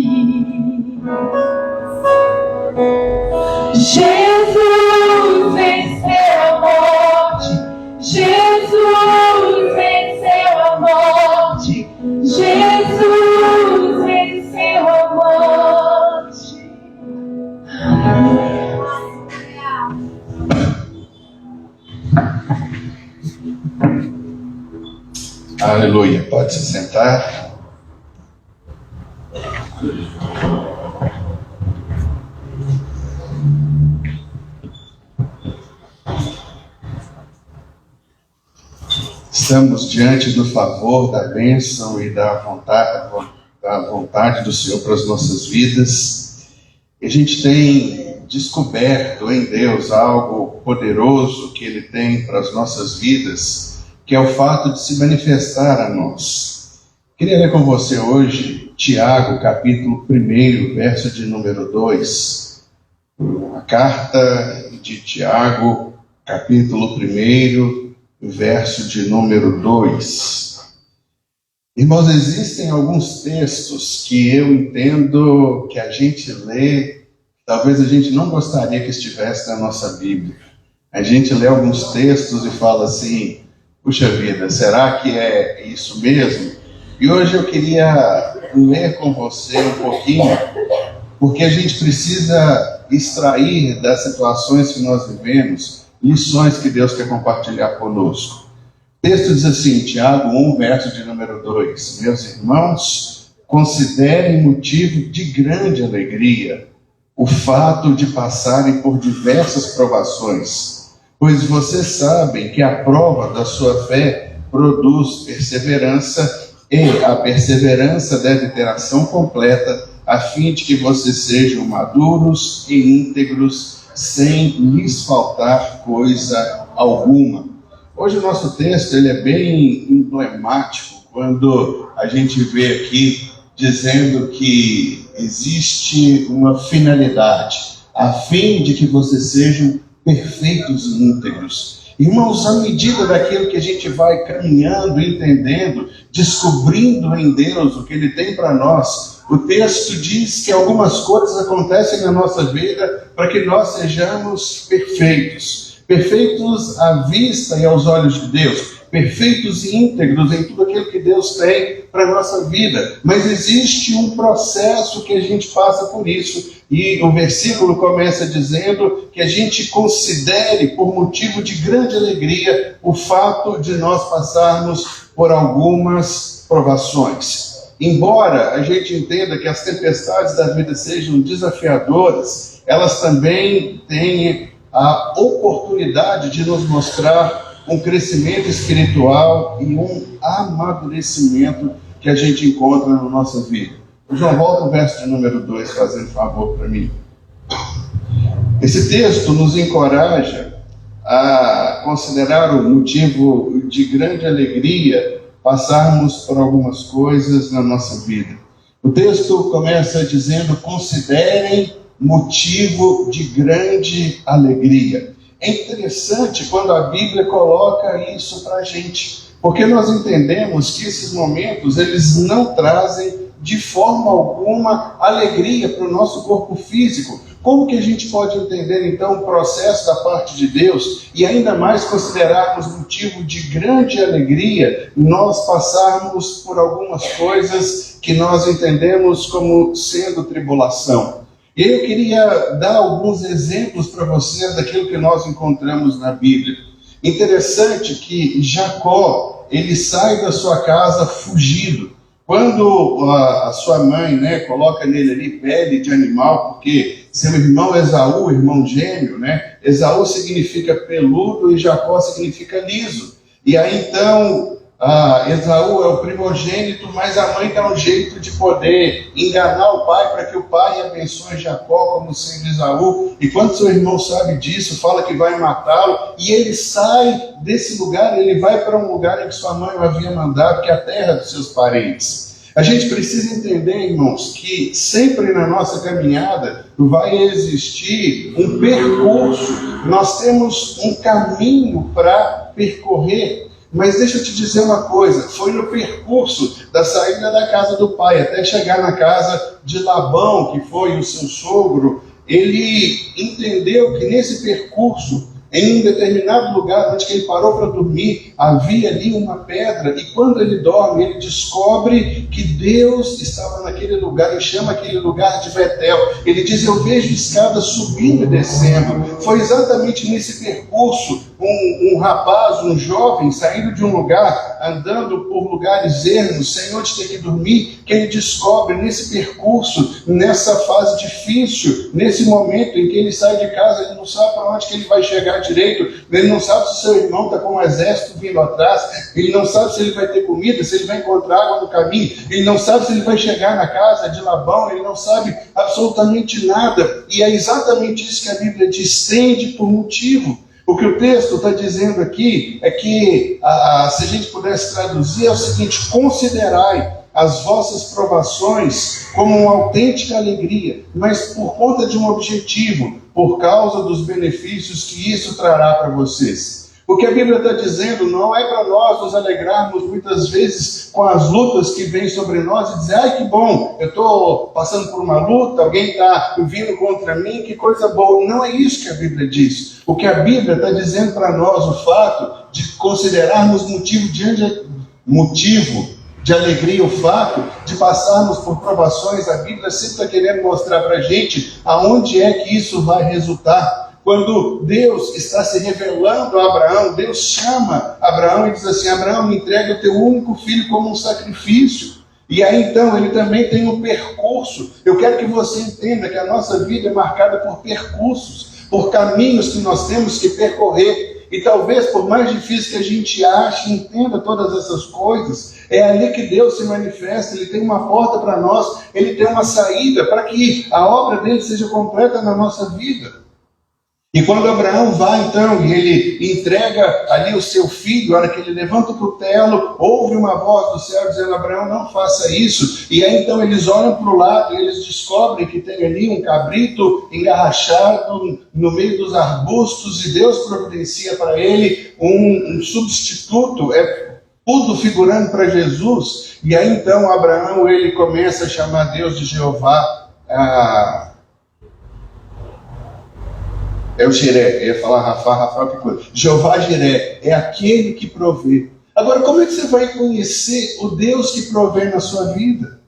Jesus venceu a morte. Jesus venceu a morte. Jesus venceu a morte. Aleluia. Pode se sentar. Estamos diante do favor, da bênção e da vontade do Senhor para as nossas vidas. E a gente tem descoberto em Deus algo poderoso que Ele tem para as nossas vidas, que é o fato de se manifestar a nós. Queria ler com você hoje Tiago, capítulo 1, verso de número 2. A carta de Tiago, capítulo 1, verso de número 2. Irmãos, existem alguns textos que eu entendo que a gente lê, talvez a gente não gostaria que estivesse na nossa Bíblia. A gente lê alguns textos e fala assim, puxa vida, será que é isso mesmo? E hoje eu queria ler com você um pouquinho, porque a gente precisa extrair das situações que nós vivemos lições que Deus quer compartilhar conosco. O texto diz assim, Tiago 1, verso de número 2. Meus irmãos, considerem motivo de grande alegria o fato de passarem por diversas provações, pois vocês sabem que a prova da sua fé produz perseverança, e a perseverança deve ter ação completa, a fim de que vocês sejam maduros e íntegros, sem lhes faltar coisa alguma. Hoje o nosso texto ele é bem emblemático, quando a gente vê aqui dizendo que existe uma finalidade, a fim de que vocês sejam perfeitos e íntegros. Irmãos, à medida daquilo que a gente vai caminhando, entendendo, descobrindo em Deus o que Ele tem para nós, o texto diz que algumas coisas acontecem na nossa vida para que nós sejamos perfeitos. Perfeitos à vista e aos olhos de Deus. Perfeitos e íntegros em tudo aquilo que Deus tem para a nossa vida. Mas existe um processo que a gente passa por isso. E o versículo começa dizendo que a gente considere por motivo de grande alegria o fato de nós passarmos por algumas provações. Embora a gente entenda que as tempestades da vida sejam desafiadoras, elas também têm a oportunidade de nos mostrar um crescimento espiritual e um amadurecimento que a gente encontra na nossa vida. João, volta o verso de número 2, fazendo favor para mim. Esse texto nos encoraja a considerar o motivo de grande alegria passarmos por algumas coisas na nossa vida. O texto começa dizendo: considerem motivo de grande alegria. É interessante quando a Bíblia coloca isso para a gente, porque nós entendemos que esses momentos eles não trazem de forma alguma alegria para o nosso corpo físico. Como que a gente pode entender então o processo da parte de Deus e ainda mais considerarmos motivo de grande alegria nós passarmos por algumas coisas que nós entendemos como sendo tribulação? Eu queria dar alguns exemplos para vocês daquilo que nós encontramos na Bíblia. Interessante que Jacó, ele sai da sua casa fugido. Quando a sua mãe, coloca nele ali pele de animal, porque seu irmão Esaú, irmão gêmeo, Esaú significa peludo e Jacó significa liso. E aí então Esaú é o primogênito, mas a mãe dá um jeito de poder enganar o pai para que o pai abençoe Jacó como sendo Esaú. E quando seu irmão sabe disso, fala que vai matá-lo, e ele sai desse lugar, ele vai para um lugar em que sua mãe o havia mandado, que é a terra dos seus parentes. A gente precisa entender, irmãos, que sempre na nossa caminhada vai existir um percurso, nós temos um caminho para percorrer. Mas deixa eu te dizer uma coisa, foi no percurso da saída da casa do pai até chegar na casa de Labão, que foi o seu sogro, ele entendeu que nesse percurso, em um determinado lugar onde ele parou para dormir, havia ali uma pedra, e quando ele dorme, ele descobre que Deus estava naquele lugar, e chama aquele lugar de Betel. Ele diz: eu vejo escadas subindo e descendo. Foi exatamente nesse percurso, um rapaz, um jovem, saindo de um lugar, andando por lugares ermos, sem onde ter que dormir, que ele descobre nesse percurso, nessa fase difícil, nesse momento em que ele sai de casa, ele não sabe para onde que ele vai chegar direito, ele não sabe se seu irmão está com um exército vindo atrás, ele não sabe se ele vai ter comida, se ele vai encontrar água no caminho, ele não sabe se ele vai chegar na casa de Labão, ele não sabe absolutamente nada. E é exatamente isso que a Bíblia diz: tende por motivo. O que o texto está dizendo aqui é que, se a gente pudesse traduzir, é o seguinte: considerai as vossas provações como uma autêntica alegria, mas por conta de um objetivo, por causa dos benefícios que isso trará para vocês. O que a Bíblia está dizendo não é para nós nos alegrarmos muitas vezes com as lutas que vêm sobre nós e dizer: ai, que bom, eu estou passando por uma luta, alguém está vindo contra mim, que coisa boa. Não é isso que a Bíblia diz. O que a Bíblia está dizendo para nós, o fato de considerarmos motivo de alegria, o fato de passarmos por provações, a Bíblia sempre está querendo mostrar para a gente aonde é que isso vai resultar. Quando Deus está se revelando a Abraão, Deus chama Abraão e diz assim: Abraão, me entrega o teu único filho como um sacrifício. E aí então ele também tem um percurso. Eu quero que você entenda que a nossa vida é marcada por percursos, por caminhos que nós temos que percorrer. E talvez, por mais difícil que a gente ache e entenda todas essas coisas, é ali que Deus se manifesta. Ele tem uma porta para nós, Ele tem uma saída para que a obra dele seja completa na nossa vida. E quando Abraão vai então e ele entrega ali o seu filho, a hora que ele levanta o cutelo, ouve uma voz do céu dizendo: Abraão, não faça isso. E aí então eles olham para o lado e eles descobrem que tem ali um cabrito engarrachado no meio dos arbustos, e Deus providencia para ele um substituto, tudo figurando para Jesus. E aí então Abraão ele começa a chamar Deus de Jeová. É o Jiré, eu ia falar Rafa, que coisa. Jeová Jiré, é aquele que provê. Agora, como é que você vai conhecer o Deus que provê na sua vida?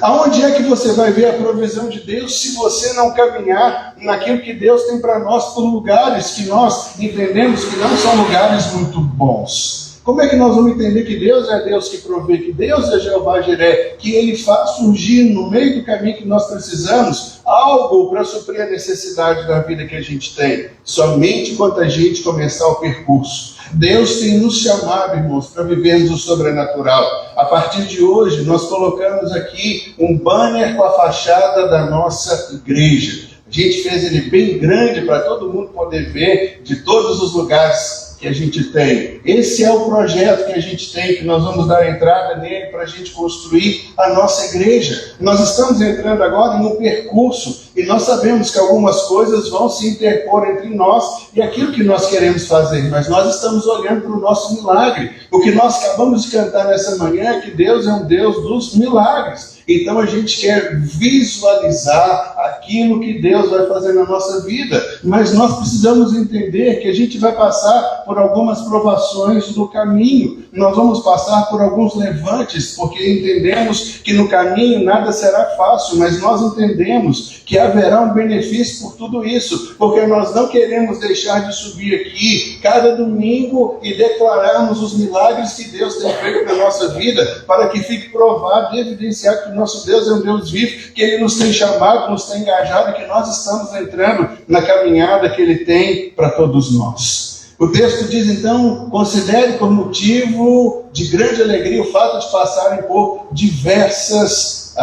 Aonde é que você vai ver a provisão de Deus se você não caminhar naquilo que Deus tem para nós por lugares que nós entendemos que não são lugares muito bons? Como é que nós vamos entender que Deus é Deus que provê, que Deus é Jeová Jiré, que Ele faz surgir no meio do caminho que nós precisamos algo para suprir a necessidade da vida que a gente tem? Somente quando a gente começar o percurso. Deus tem nos chamado, irmãos, para vivermos o sobrenatural. A partir de hoje, nós colocamos aqui um banner com a fachada da nossa igreja. A gente fez ele bem grande para todo mundo poder ver de todos os lugares que a gente tem. Esse é o projeto que a gente tem, que nós vamos dar entrada nele para a gente construir a nossa igreja. Nós estamos entrando agora em um percurso e nós sabemos que algumas coisas vão se interpor entre nós e aquilo que nós queremos fazer, mas nós estamos olhando para o nosso milagre. O que nós acabamos de cantar nessa manhã é que Deus é um Deus dos milagres. Então a gente quer visualizar aquilo que Deus vai fazer na nossa vida, mas nós precisamos entender que a gente vai passar por algumas provações no caminho, nós vamos passar por alguns levantes, porque entendemos que no caminho nada será fácil, mas nós entendemos que haverá um benefício por tudo isso, porque nós não queremos deixar de subir aqui cada domingo e declararmos os milagres que Deus tem feito na nossa vida, para que fique provado e evidenciado que o nosso Deus é um Deus vivo, que Ele nos tem chamado, nos tem engajado, e que nós estamos entrando na caminhada que Ele tem para todos nós. O texto diz então: considere por motivo de grande alegria o fato de passarem por diversas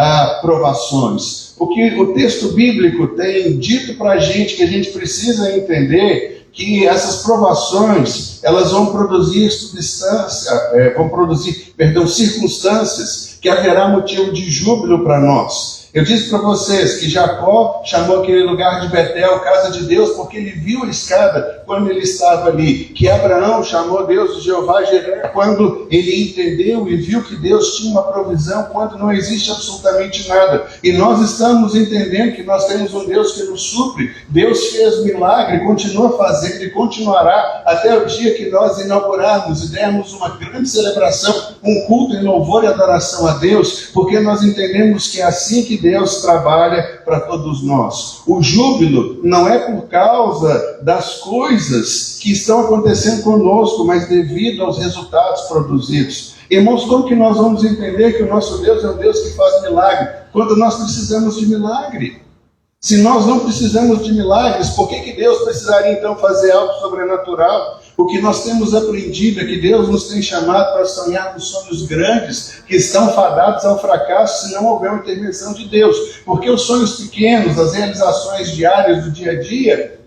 provações. O que o texto bíblico tem dito para a gente, que a gente precisa entender, que essas provações, elas vão produzir circunstâncias que haverá motivo de júbilo para nós. Eu disse para vocês que Jacó chamou aquele lugar de Betel, casa de Deus, porque ele viu a escada quando ele estava ali. Que Abraão chamou Deus de Jeová Jiré quando ele entendeu e viu que Deus tinha uma provisão quando não existe absolutamente nada. E nós estamos entendendo que nós temos um Deus que nos supre. Deus fez milagre, continua fazendo e continuará até o dia que nós inaugurarmos e dermos uma grande celebração, um culto em louvor e adoração a Deus, porque nós entendemos que é assim que Deus trabalha para todos nós. O júbilo não é por causa das coisas que estão acontecendo conosco, mas devido aos resultados produzidos. Irmãos, como que nós vamos entender que o nosso Deus é um Deus que faz milagre, quando nós precisamos de milagre? Se nós não precisamos de milagres, por que Deus precisaria então fazer algo sobrenatural? O que nós temos aprendido é que Deus nos tem chamado para sonharmos sonhos grandes que estão fadados ao fracasso se não houver uma intervenção de Deus. Porque os sonhos pequenos, as realizações diárias do dia a dia,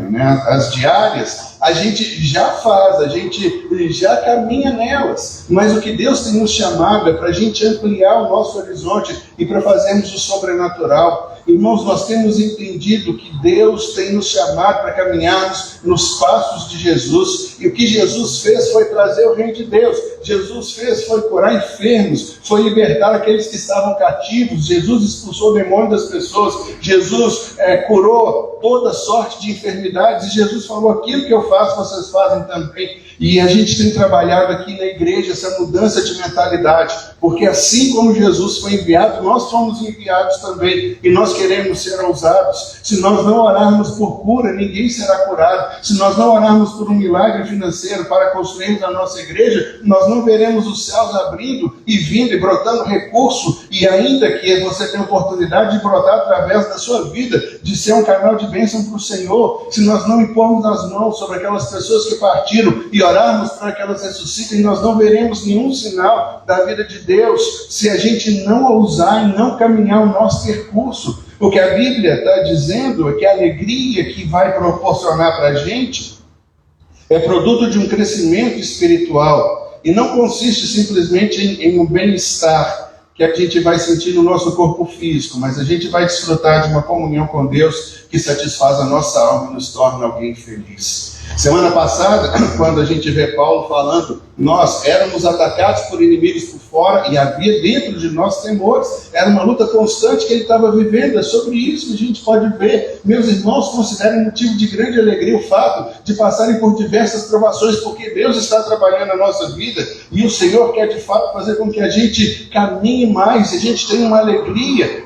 né? As diárias, a gente já faz, a gente já caminha nelas. Mas o que Deus tem nos chamado é para a gente ampliar o nosso horizonte e para fazermos o sobrenatural. Irmãos, nós temos entendido que Deus tem nos chamado para caminharmos nos passos de Jesus. E o que Jesus fez foi trazer o reino de Deus. Jesus fez foi curar enfermos, foi libertar aqueles que estavam cativos. Jesus expulsou o demônio das pessoas. Jesus curou toda sorte de enfermidades. E Jesus falou: aquilo que eu faço, vocês fazem também. E a gente tem trabalhado aqui na igreja essa mudança de mentalidade, porque assim como Jesus foi enviado, nós fomos enviados também, e nós nós queremos ser ousados, se nós não orarmos por cura, ninguém será curado. Se nós não orarmos por um milagre financeiro para construirmos a nossa igreja, nós não veremos os céus abrindo e vindo e brotando recurso, e ainda que você tenha oportunidade de brotar através da sua vida, de ser um canal de bênção para o Senhor, se nós não impormos as mãos sobre aquelas pessoas que partiram e orarmos para que elas ressuscitem, nós não veremos nenhum sinal da vida de Deus, se a gente não ousar e não caminhar o nosso percurso. O que a Bíblia está dizendo é que a alegria que vai proporcionar para a gente é produto de um crescimento espiritual e não consiste simplesmente em um bem-estar que a gente vai sentir no nosso corpo físico, mas a gente vai desfrutar de uma comunhão com Deus que satisfaz a nossa alma e nos torna alguém feliz. Semana passada, quando a gente vê Paulo falando, nós éramos atacados por inimigos por fora e havia dentro de nós temores. Era uma luta constante que ele estava vivendo. É sobre isso que a gente pode ver. Meus irmãos, considerem motivo de grande alegria o fato de passarem por diversas provações, porque Deus está trabalhando na nossa vida e o Senhor quer de fato fazer com que a gente caminhe mais, e a gente tenha uma alegria,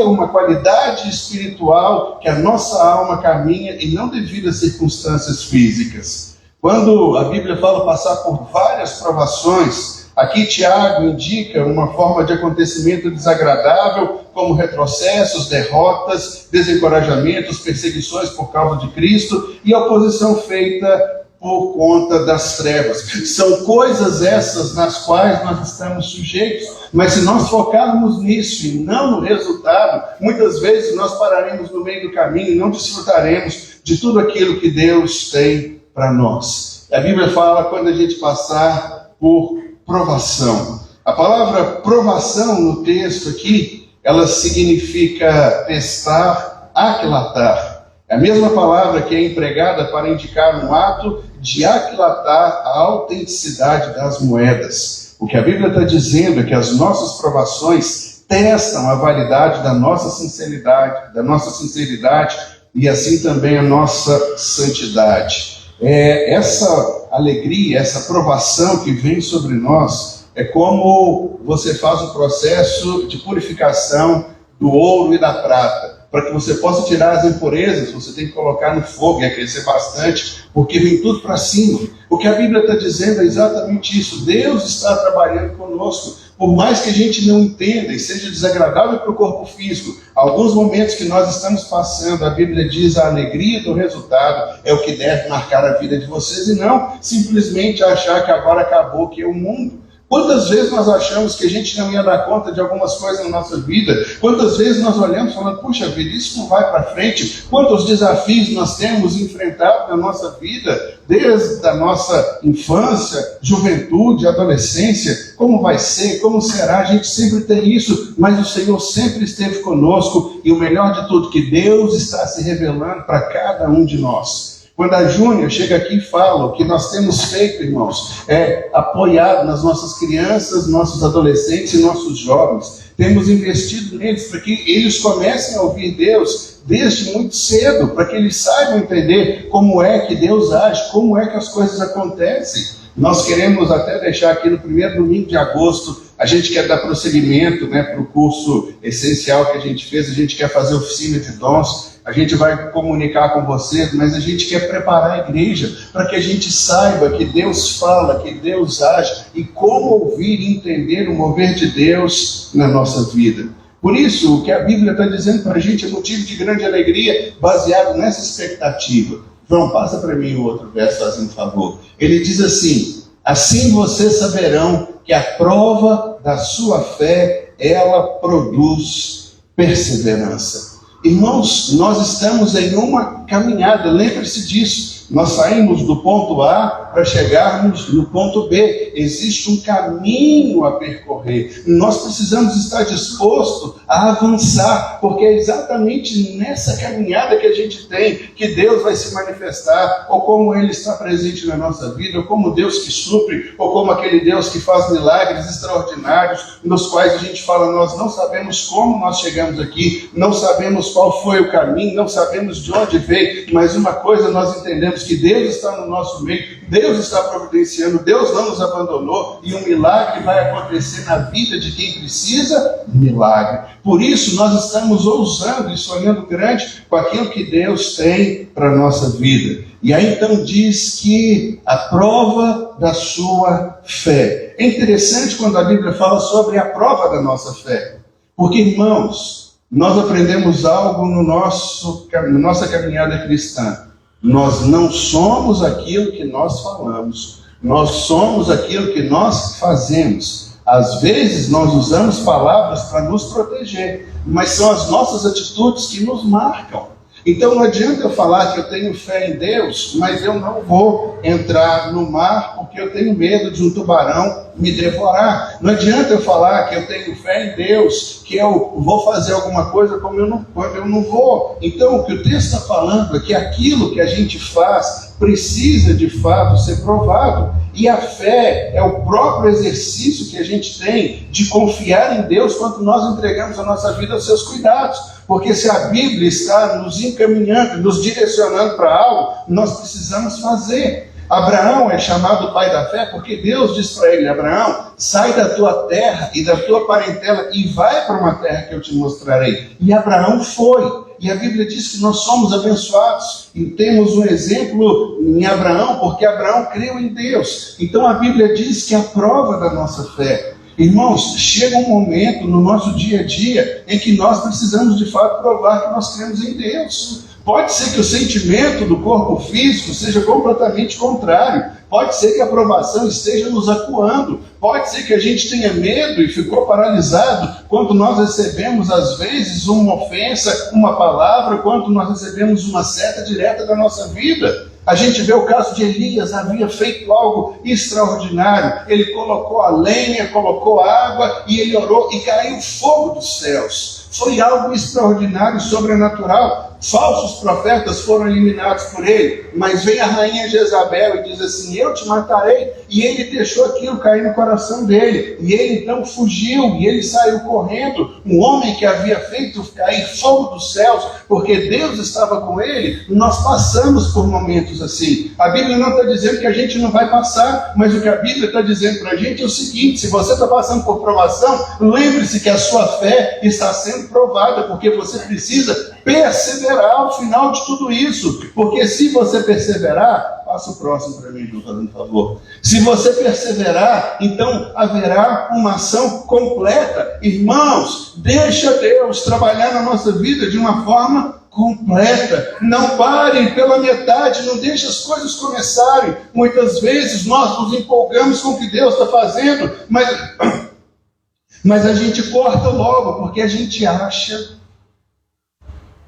uma qualidade espiritual, que a nossa alma caminha e não devido às circunstâncias físicas. Quando a Bíblia fala passar por várias provações, aqui Tiago indica uma forma de acontecimento desagradável, como retrocessos, derrotas, desencorajamentos, perseguições por causa de Cristo e oposição feita por conta das trevas. São coisas essas nas quais nós estamos sujeitos, mas se nós focarmos nisso e não no resultado, muitas vezes nós pararemos no meio do caminho e não desfrutaremos de tudo aquilo que Deus tem para nós. A Bíblia fala quando a gente passar por provação. A palavra provação no texto aqui, ela significa testar, aquilatar. É a mesma palavra que é empregada para indicar um ato de aquilatar a autenticidade das moedas. O que a Bíblia está dizendo é que as nossas provações testam a validade da nossa sinceridade e assim também a nossa santidade. Essa alegria, essa provação que vem sobre nós, é como você faz o processo de purificação do ouro e da prata. Para que você possa tirar as impurezas, você tem que colocar no fogo e aquecer bastante, porque vem tudo para cima. O que a Bíblia está dizendo é exatamente isso. Deus está trabalhando conosco. Por mais que a gente não entenda e seja desagradável para o corpo físico, alguns momentos que nós estamos passando, a Bíblia diz a alegria do resultado é o que deve marcar a vida de vocês, e não simplesmente achar que agora acabou, que é o mundo. Quantas vezes nós achamos que a gente não ia dar conta de algumas coisas na nossa vida? Quantas vezes nós olhamos falando, puxa vida, isso não vai para frente? Quantos desafios nós temos enfrentado na nossa vida, desde a nossa infância, juventude, adolescência? Como vai ser? Como será? A gente sempre tem isso, mas o Senhor sempre esteve conosco, e o melhor de tudo, que Deus está se revelando para cada um de nós. Quando a Júnia chega aqui e fala, o que nós temos feito, irmãos, é apoiado nas nossas crianças, nossos adolescentes e nossos jovens. Temos investido neles para que eles comecem a ouvir Deus desde muito cedo, para que eles saibam entender como é que Deus age, como é que as coisas acontecem. Nós queremos até deixar aqui no primeiro domingo de agosto, a gente quer dar prosseguimento para o curso essencial que a gente fez, a gente quer fazer oficina de dons. A gente vai comunicar com vocês, mas a gente quer preparar a igreja para que a gente saiba que Deus fala, que Deus age e como ouvir e entender o mover de Deus na nossa vida. Por isso, o que a Bíblia está dizendo para a gente é motivo de grande alegria, baseado nessa expectativa. João, passa para mim o outro verso, fazendo favor. Ele diz assim: assim vocês saberão que a prova da sua fé, ela produz perseverança. Irmãos, nós estamos em uma caminhada, lembre-se disso. Nós saímos do ponto A para chegarmos no ponto B. Existe um caminho a percorrer. Nós precisamos estar dispostos a avançar, porque é exatamente nessa caminhada que a gente tem que Deus vai se manifestar, ou como Ele está presente na nossa vida, ou como Deus que supre, ou como aquele Deus que faz milagres extraordinários, nos quais a gente fala, nós não sabemos como nós chegamos aqui, não sabemos qual foi o caminho, não sabemos de onde veio, mas uma coisa nós entendemos, sabemos que Deus está no nosso meio, Deus está providenciando, Deus não nos abandonou, e um milagre vai acontecer na vida de quem precisa de milagre. Por isso nós estamos ousando e sonhando grande com aquilo que Deus tem para a nossa vida. E aí então diz que a prova da sua fé. É interessante quando a Bíblia fala sobre a prova da nossa fé. Porque, irmãos, nós aprendemos algo na nossa caminhada cristã. Nós não somos aquilo que nós falamos. Nós somos aquilo que nós fazemos. Às vezes nós usamos palavras para nos proteger, mas são as nossas atitudes que nos marcam. Então não adianta eu falar que eu tenho fé em Deus, mas eu não vou entrar no mar porque eu tenho medo de um tubarão me devorar. Não adianta eu falar que eu tenho fé em Deus, que eu vou fazer alguma coisa quando eu não vou. Então o que o texto está falando é que aquilo que a gente faz precisa de fato ser provado. E a fé é o próprio exercício que a gente tem de confiar em Deus quando nós entregamos a nossa vida aos seus cuidados. Porque se a Bíblia está nos encaminhando, nos direcionando para algo, nós precisamos fazer. Abraão é chamado pai da fé porque Deus diz para ele: Abraão, sai da tua terra e da tua parentela e vai para uma terra que eu te mostrarei. E Abraão foi. E a Bíblia diz que nós somos abençoados. E temos um exemplo em Abraão, porque Abraão creu em Deus. Então a Bíblia diz que a prova da nossa fé. Irmãos, chega um momento no nosso dia a dia em que nós precisamos de fato provar que nós cremos em Deus. Pode ser que o sentimento do corpo físico seja completamente contrário. Pode ser que a aprovação esteja nos acuando. Pode ser que a gente tenha medo e ficou paralisado quando nós recebemos, às vezes, uma ofensa, uma palavra, quando nós recebemos uma seta direta da nossa vida. A gente vê o caso de Elias, havia feito algo extraordinário. Ele colocou a lenha, colocou água e ele orou e caiu fogo dos céus. Foi algo extraordinário e sobrenatural. Falsos profetas foram eliminados por ele, mas vem a rainha Jezabel e diz assim: eu te matarei. E ele deixou aquilo cair no coração dele. E ele então fugiu e ele saiu correndo. Um homem que havia feito cair fogo dos céus, porque Deus estava com ele. Nós passamos por momentos assim. A Bíblia não está dizendo que a gente não vai passar, mas o que a Bíblia está dizendo para a gente é o seguinte: se você está passando por provação, lembre-se que a sua fé está sendo provada, porque você precisa perseverar ao final de tudo isso. Porque se você perseverar, passa o próximo para mim, Ju, fazendo favor. Se você perseverar, então haverá uma ação completa. Irmãos, deixa Deus trabalhar na nossa vida de uma forma completa. Não parem pela metade, não deixe as coisas começarem. Muitas vezes nós nos empolgamos com o que Deus está fazendo, mas a gente corta logo, porque a gente acha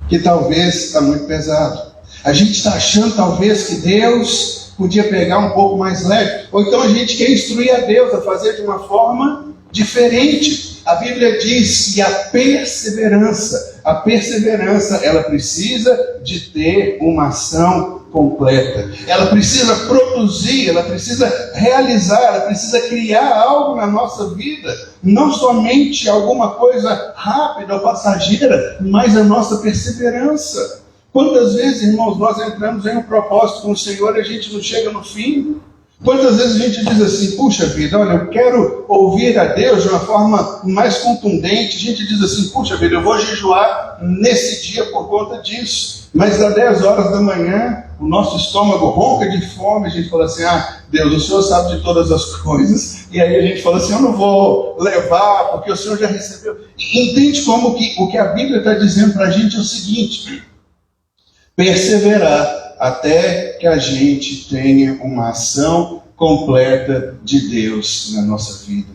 que talvez está muito pesado. A gente está achando talvez que Deus podia pegar um pouco mais leve. Ou então a gente quer instruir a Deus a fazer de uma forma diferente. A Bíblia diz que a perseverança, ela precisa de ter uma ação completa. Ela precisa produzir, ela precisa realizar, ela precisa criar algo na nossa vida. Não somente alguma coisa rápida ou passageira, mas a nossa perseverança. Quantas vezes, irmãos, nós entramos em um propósito com o Senhor e a gente não chega no fim? Quantas vezes a gente diz assim: puxa vida, olha, eu quero ouvir a Deus de uma forma mais contundente. A gente diz assim: puxa vida, eu vou jejuar nesse dia por conta disso. Mas às 10 horas da manhã, o nosso estômago ronca de fome, a gente fala assim: ah, Deus, o Senhor sabe de todas as coisas. E aí a gente fala assim: eu não vou levar, porque o Senhor já recebeu. Entende como que o que a Bíblia está dizendo para a gente é o seguinte: perseverar até que a gente tenha uma ação completa de Deus na nossa vida.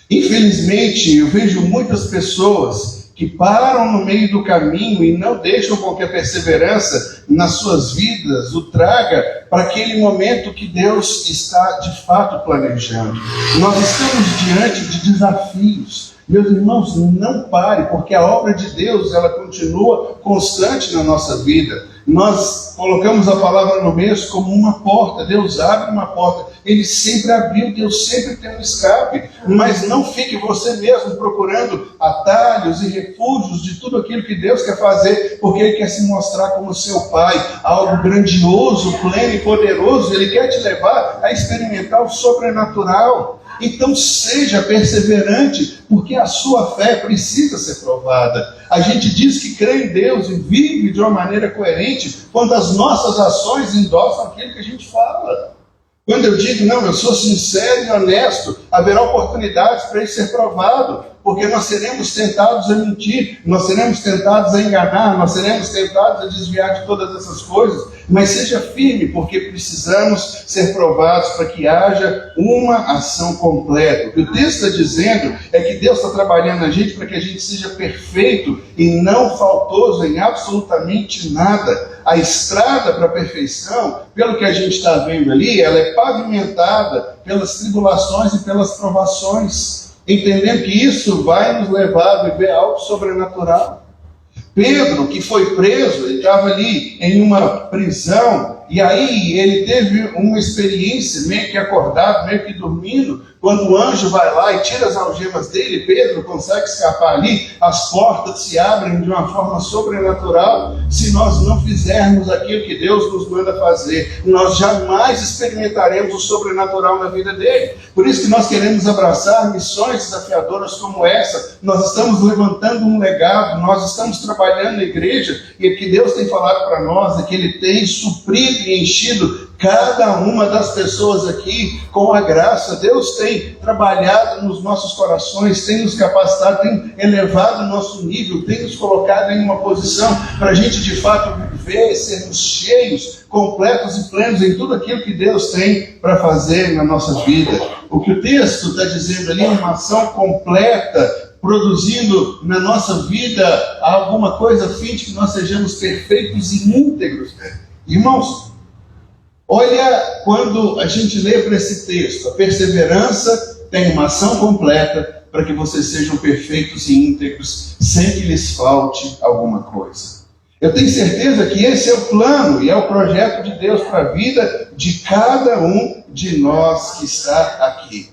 Infelizmente, eu vejo muitas pessoas que param no meio do caminho e não deixam com que a perseverança nas suas vidas o traga para aquele momento que Deus está de fato planejando. Nós estamos diante de desafios. Meus irmãos, não pare, porque a obra de Deus, ela continua constante na nossa vida. Nós colocamos a palavra no mês como uma porta. Deus abre uma porta. Ele sempre abriu, Deus sempre tem um escape. Mas não fique você mesmo procurando atalhos e refúgios de tudo aquilo que Deus quer fazer, porque Ele quer se mostrar como seu Pai, algo grandioso, pleno e poderoso. Ele quer te levar a experimentar o sobrenatural. Então seja perseverante, porque a sua fé precisa ser provada. A gente diz que crê em Deus e vive de uma maneira coerente quando as nossas ações endossam aquilo que a gente fala. Quando eu digo, não, eu sou sincero e honesto, haverá oportunidades para isso ser provado, porque nós seremos tentados a mentir, nós seremos tentados a enganar, nós seremos tentados a desviar de todas essas coisas, mas seja firme, porque precisamos ser provados para que haja uma ação completa. O que o texto está dizendo é que Deus está trabalhando na gente para que a gente seja perfeito e não faltoso em absolutamente nada. A estrada para a perfeição, pelo que a gente está vendo ali, ela é pavimentada pelas tribulações e pelas provações, entendendo que isso vai nos levar a viver algo sobrenatural. Pedro, que foi preso, ele estava ali em uma prisão, e aí ele teve uma experiência meio que acordado, meio que dormindo, quando o anjo vai lá e tira as algemas dele, Pedro consegue escapar ali, as portas se abrem de uma forma sobrenatural. Se nós não fizermos aquilo que Deus nos manda fazer, nós jamais experimentaremos o sobrenatural na vida dele. Por isso que nós queremos abraçar missões desafiadoras como essa. Nós estamos levantando um legado, nós estamos trabalhando na igreja, e o que Deus tem falado para nós é que Ele tem suprido e enchido cada uma das pessoas aqui com a graça. Deus tem trabalhado nos nossos corações, tem nos capacitado, tem elevado o nosso nível, tem nos colocado em uma posição para a gente de fato viver, sermos cheios, completos e plenos em tudo aquilo que Deus tem para fazer na nossa vida. O que o texto está dizendo ali é uma ação completa, produzindo na nossa vida alguma coisa a fim de que nós sejamos perfeitos e íntegros. Irmãos, olha, quando a gente lê para esse texto, a perseverança tem uma ação completa para que vocês sejam perfeitos e íntegros, sem que lhes falte alguma coisa. Eu tenho certeza que esse é o plano e é o projeto de Deus para a vida de cada um de nós que está aqui.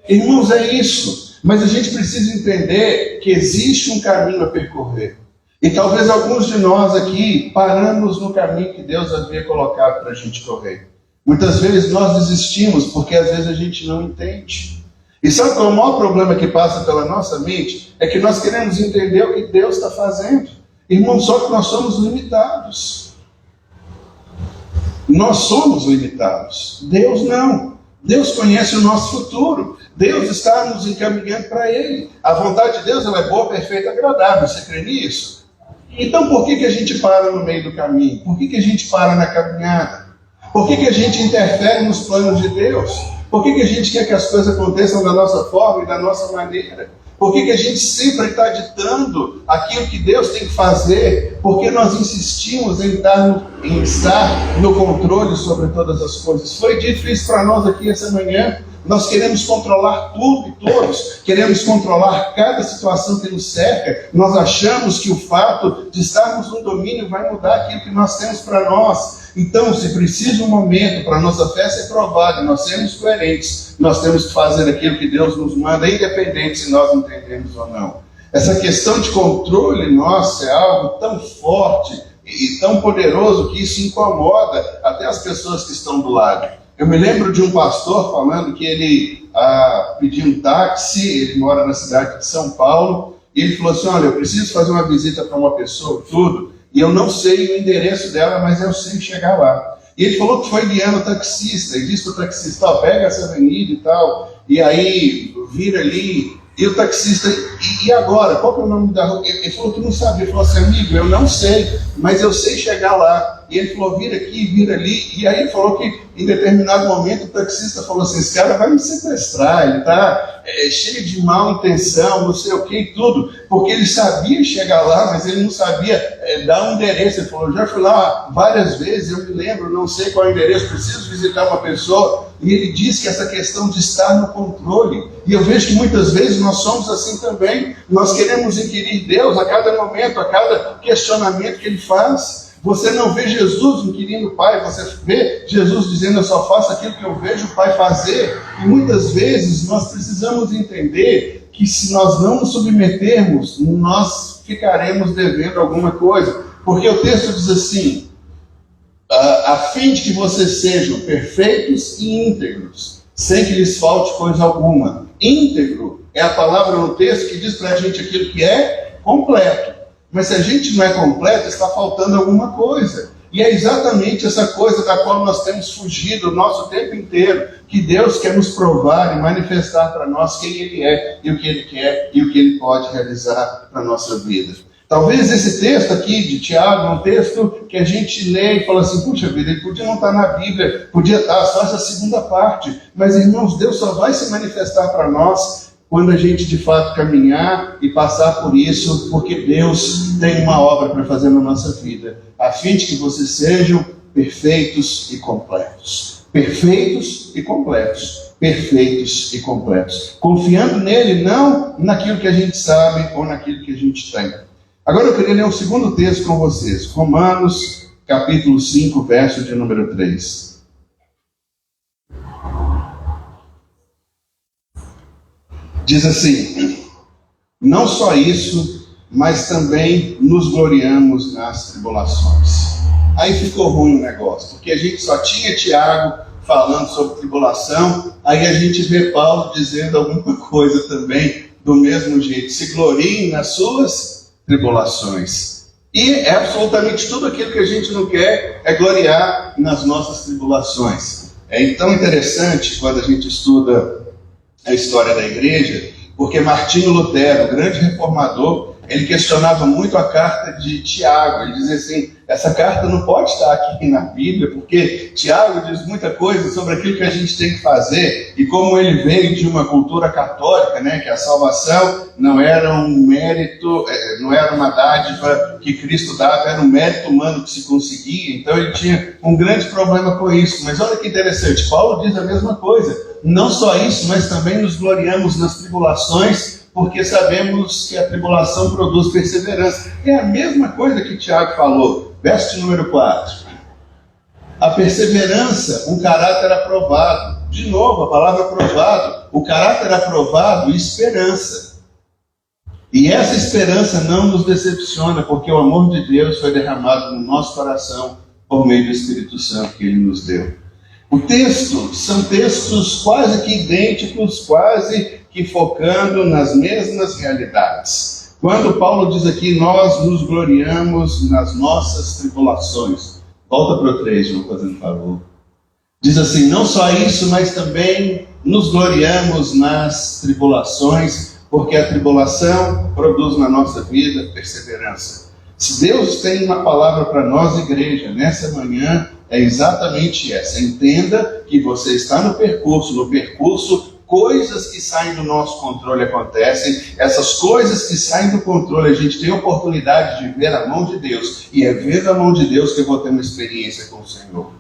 Irmãos, é isso. Mas a gente precisa entender que existe um caminho a percorrer. E talvez alguns de nós aqui paramos no caminho que Deus havia colocado para a gente correr. Muitas vezes nós desistimos porque às vezes a gente não entende. E sabe qual é o maior problema que passa pela nossa mente? É que nós queremos entender o que Deus está fazendo. Irmãos, só que nós somos limitados. Nós somos limitados. Deus não. Deus conhece o nosso futuro. Deus está nos encaminhando para Ele. A vontade de Deus ela é boa, perfeita e agradável. Você crê nisso? Então por que a gente para no meio do caminho? Por que a gente para na caminhada? Por que a gente interfere nos planos de Deus? Por que a gente quer que as coisas aconteçam da nossa forma e da nossa maneira? Por que a gente sempre está ditando aquilo que Deus tem que fazer? Porque nós insistimos em estar no controle sobre todas as coisas. Foi dito isso para nós aqui essa manhã. Nós queremos controlar tudo e todos, queremos controlar cada situação que nos cerca. Nós achamos que o fato de estarmos no domínio vai mudar aquilo que nós temos para nós. Então, se precisa um momento para a nossa fé ser provada, nós sermos coerentes, nós temos que fazer aquilo que Deus nos manda, independente se nós entendemos ou não. Essa questão de controle nosso é algo tão forte e tão poderoso que isso incomoda até as pessoas que estão do lado. Eu me lembro de um pastor falando que ele pediu um táxi, ele mora na cidade de São Paulo, e ele falou assim, olha, eu preciso fazer uma visita para uma pessoa, tudo, e eu não sei o endereço dela, mas eu sei chegar lá. E ele falou que foi guiando o taxista, e disse para o taxista, pega essa avenida e tal, e aí vira ali, e o taxista, e agora, qual que é o nome da rua? Ele falou que não sabia, ele falou assim, amigo, eu não sei, mas eu sei chegar lá. E ele falou, vira aqui, vira ali. E aí ele falou que em determinado momento o taxista falou assim, esse cara vai me sequestrar, ele está cheio de má intenção, não sei o que e tudo. Porque ele sabia chegar lá, mas ele não sabia dar um endereço. Ele falou, já fui lá várias vezes, eu me lembro, não sei qual é o endereço, preciso visitar uma pessoa. E ele disse que essa questão de estar no controle. E eu vejo que muitas vezes nós somos assim também. também. Nós queremos inquirir Deus a cada momento, a cada questionamento que Ele faz. Você não vê Jesus inquirindo o Pai, você vê Jesus dizendo: eu só faço aquilo que eu vejo o Pai fazer. E muitas vezes nós precisamos entender que se nós não nos submetermos, nós ficaremos devendo alguma coisa. Porque o texto diz assim: a fim de que vocês sejam perfeitos e íntegros, sem que lhes falte coisa alguma. Íntegro é a palavra no texto que diz para a gente aquilo que é completo. Mas se a gente não é completo, está faltando alguma coisa. E é exatamente essa coisa da qual nós temos fugido o nosso tempo inteiro, que Deus quer nos provar e manifestar para nós quem Ele é, e o que Ele quer, e o que Ele pode realizar para a nossa vida. Talvez esse texto aqui de Tiago é um texto que a gente lê e fala assim: puxa vida, ele podia não estar na Bíblia, podia estar só essa segunda parte. Mas, irmãos, Deus só vai se manifestar para nós quando a gente de fato caminhar e passar por isso, porque Deus tem uma obra para fazer na nossa vida, a fim de que vocês sejam perfeitos e completos. Perfeitos e completos. Perfeitos e completos. Confiando nele, não naquilo que a gente sabe ou naquilo que a gente tem. Agora eu queria ler um segundo texto com vocês. Romanos, capítulo 5, verso de número 3. Diz assim: não só isso, mas também nos gloriamos nas tribulações. Aí ficou ruim o negócio, porque a gente só tinha Tiago falando sobre tribulação, aí a gente vê Paulo dizendo alguma coisa também do mesmo jeito: se gloriem nas suas tribulações. E é absolutamente tudo aquilo que a gente não quer, é gloriar nas nossas tribulações. É tão interessante quando a gente estuda a história da igreja, porque Martinho Lutero, o grande reformador, ele questionava muito a carta de Tiago. Ele dizia assim: essa carta não pode estar aqui na Bíblia, porque Tiago diz muita coisa sobre aquilo que a gente tem que fazer, e como ele veio de uma cultura católica, né, que a salvação não era um mérito, não era uma dádiva que Cristo dava, era um mérito humano que se conseguia. Então ele tinha um grande problema com isso. Mas olha que interessante, Paulo diz a mesma coisa: não só isso, mas também nos gloriamos nas tribulações, porque sabemos que a tribulação produz perseverança. É a mesma coisa que Tiago falou, verso número 4. A perseverança, um caráter aprovado. De novo, a palavra aprovado. O caráter aprovado e esperança. E essa esperança não nos decepciona, porque o amor de Deus foi derramado no nosso coração por meio do Espírito Santo que Ele nos deu. O texto são textos quase que idênticos, quase que focando nas mesmas realidades. Quando Paulo diz aqui: nós nos gloriamos nas nossas tribulações. Volta para o 3, João, fazendo favor. Diz assim: não só isso, mas também nos gloriamos nas tribulações, porque a tribulação produz na nossa vida perseverança. Se Deus tem uma palavra para nós, igreja, nessa manhã, é exatamente essa. Entenda que você está no percurso, coisas que saem do nosso controle acontecem. Essas coisas que saem do controle, a gente tem a oportunidade de ver a mão de Deus, e é vendo a mão de Deus que eu vou ter uma experiência com o Senhor.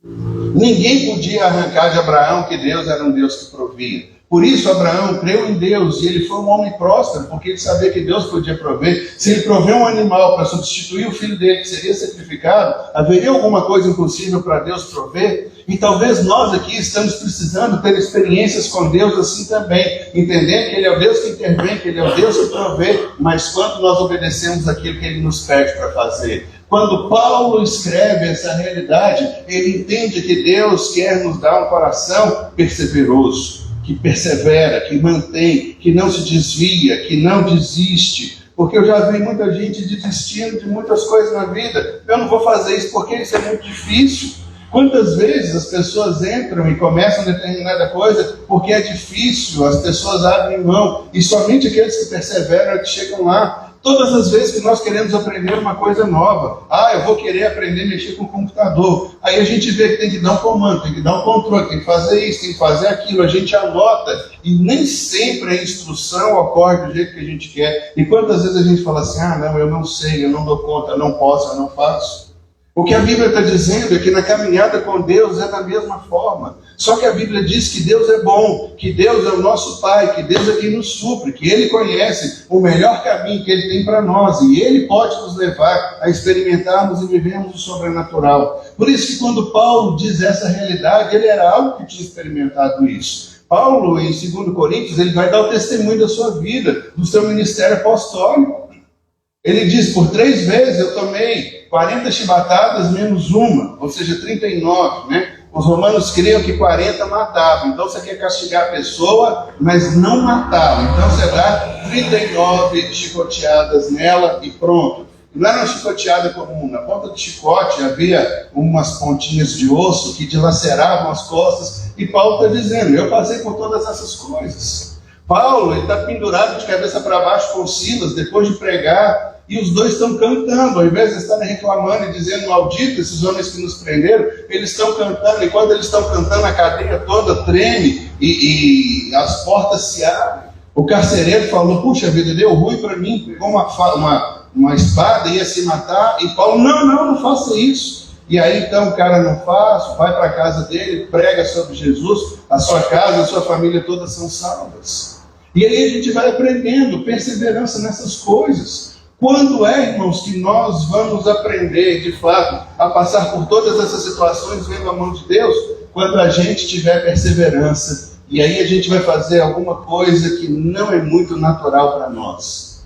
Ninguém podia arrancar de Abraão que Deus era um Deus que provia. Por isso Abraão creu em Deus, e ele foi um homem próspero, porque ele sabia que Deus podia prover. Se ele proveu um animal para substituir o filho dele que seria sacrificado, haveria alguma coisa impossível para Deus prover? E talvez nós aqui estamos precisando ter experiências com Deus assim também, entendendo que Ele é o Deus que intervém, que Ele é o Deus que provê, mas quando nós obedecemos aquilo que Ele nos pede para fazer. Quando Paulo escreve essa realidade, ele entende que Deus quer nos dar um coração perseveroso, que persevera, que mantém, que não se desvia, que não desiste. Porque eu já vi muita gente desistindo de muitas coisas na vida. Eu não vou fazer isso porque isso é muito difícil. Quantas vezes as pessoas entram e começam determinada coisa porque é difícil, as pessoas abrem mão, e somente aqueles que perseveram é que chegam lá. Todas as vezes que nós queremos aprender uma coisa nova, eu vou querer aprender a mexer com o computador, aí a gente vê que tem que dar um comando, tem que dar um controle, tem que fazer isso, tem que fazer aquilo, a gente anota, e nem sempre a instrução ocorre do jeito que a gente quer. E quantas vezes a gente fala assim: não, eu não sei, eu não dou conta, eu não posso, eu não faço. O que a Bíblia está dizendo é que na caminhada com Deus é da mesma forma. Só que a Bíblia diz que Deus é bom, que Deus é o nosso Pai, que Deus é quem nos supre, que Ele conhece o melhor caminho que Ele tem para nós, e Ele pode nos levar a experimentarmos e vivermos o sobrenatural. Por isso que quando Paulo diz essa realidade, ele era algo que tinha experimentado isso. Paulo, em 2 Coríntios, ele vai dar o testemunho da sua vida, do seu ministério apostólico. Ele diz, por 3 vezes eu tomei 40 chibatadas menos uma, ou seja, 39, né? Os romanos criam que 40 matavam. Então você quer castigar a pessoa, mas não matá-la. Então você dá 39 chicoteadas nela e pronto. Não era uma chicoteada comum. Na ponta do chicote havia umas pontinhas de osso que dilaceravam as costas. E Paulo está dizendo, eu passei por todas essas coisas. Paulo está pendurado de cabeça para baixo com Silas, depois de pregar. E os dois estão cantando, ao invés de estarem reclamando e dizendo maldito esses homens que nos prenderam, eles estão cantando, e quando eles estão cantando a cadeia toda treme e as portas se abrem. O carcereiro falou, puxa vida, deu ruim para mim, pegou uma espada, ia se matar, e Paulo, não faça isso. E aí então o cara não faz, vai para a casa dele, prega sobre Jesus, a sua casa, a sua família todas são salvas. E aí a gente vai aprendendo perseverança nessas coisas. Quando é, irmãos, que nós vamos aprender, de fato, a passar por todas essas situações vendo a mão de Deus? Quando a gente tiver perseverança. E aí a gente vai fazer alguma coisa que não é muito natural para nós.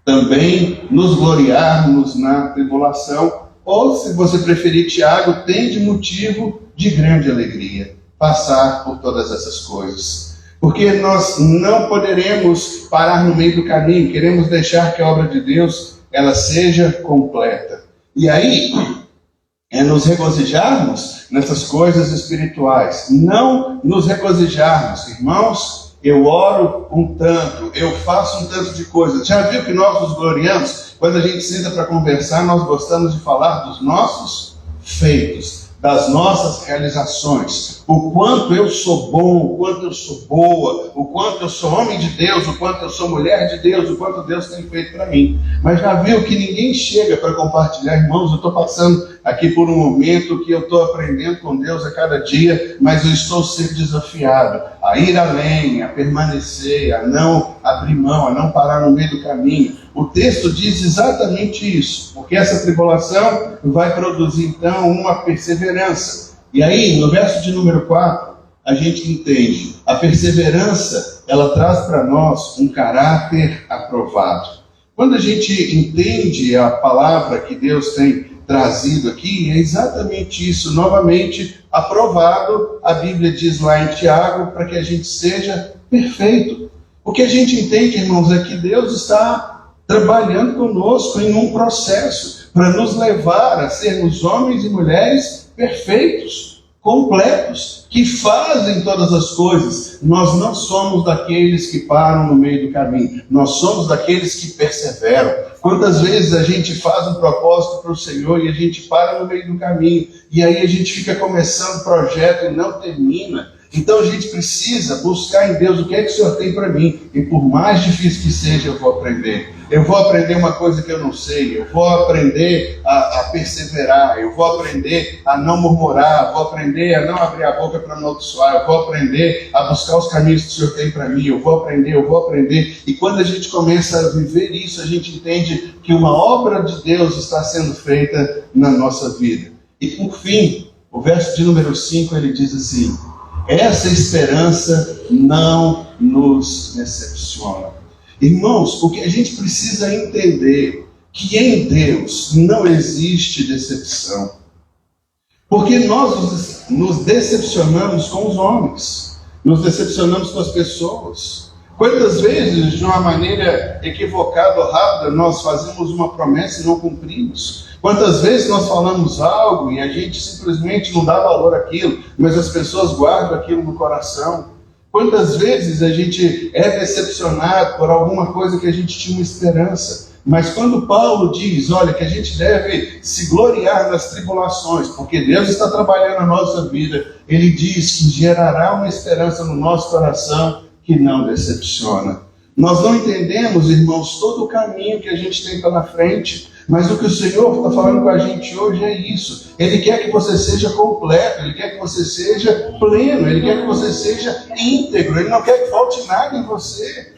Também nos gloriarmos na tribulação. Ou, se você preferir, Tiago, tem de motivo de grande alegria passar por todas essas coisas. Porque nós não poderemos parar no meio do caminho, queremos deixar que a obra de Deus ela seja completa. E aí, é nos regozijarmos nessas coisas espirituais, não nos regozijarmos. Irmãos, eu oro um tanto, eu faço um tanto de coisas. Já viu que nós nos gloriamos? Quando a gente senta para conversar, nós gostamos de falar dos nossos feitos, das nossas realizações, o quanto eu sou bom, o quanto eu sou boa, o quanto eu sou homem de Deus, o quanto eu sou mulher de Deus, o quanto Deus tem feito para mim. Mas já viu que ninguém chega para compartilhar, irmãos, eu estou passando aqui por um momento que eu estou aprendendo com Deus a cada dia, mas eu estou sendo desafiado a ir além, a permanecer, a não abrir mão, a não parar no meio do caminho. O texto diz exatamente isso, porque essa tribulação vai produzir então uma perseverança. E aí, no verso de número 4, a gente entende, a perseverança, ela traz para nós um caráter aprovado. Quando a gente entende a palavra que Deus tem trazido aqui, é exatamente isso, novamente aprovado, a Bíblia diz lá em Tiago, para que a gente seja perfeito. O que a gente entende, irmãos, é que Deus está trabalhando conosco em um processo para nos levar a sermos homens e mulheres perfeitos, completos, que fazem todas as coisas. Nós não somos daqueles que param no meio do caminho, nós somos daqueles que perseveram. Quantas vezes a gente faz um propósito para o Senhor e a gente para no meio do caminho, e aí a gente fica começando o projeto e não termina. Então a gente precisa buscar em Deus o que é que o Senhor tem para mim. E por mais difícil que seja, eu vou aprender. Eu vou aprender uma coisa que eu não sei. Eu vou aprender a perseverar. Eu vou aprender a não murmurar. Eu vou aprender a não abrir a boca para amaldiçoar. Eu vou aprender a buscar os caminhos que o Senhor tem para mim. Eu vou aprender. E quando a gente começa a viver isso, a gente entende que uma obra de Deus está sendo feita na nossa vida. E por fim, o verso de número 5, ele diz assim: essa esperança não nos decepciona. Irmãos, o que a gente precisa entender que em Deus não existe decepção. Porque nós nos decepcionamos com os homens, nos decepcionamos com as pessoas. Quantas vezes, de uma maneira equivocada ou rápida, nós fazemos uma promessa e não cumprimos? Quantas vezes nós falamos algo e a gente simplesmente não dá valor àquilo, mas as pessoas guardam aquilo no coração? Quantas vezes a gente é decepcionado por alguma coisa que a gente tinha uma esperança? Mas quando Paulo diz, olha, que a gente deve se gloriar nas tribulações, porque Deus está trabalhando na nossa vida, ele diz que gerará uma esperança no nosso coração que não decepciona. Nós não entendemos, irmãos, todo o caminho que a gente tem pela frente. Mas o que o Senhor está falando com a gente hoje é isso. Ele quer que você seja completo, Ele quer que você seja pleno, Ele quer que você seja íntegro, Ele não quer que falte nada em você.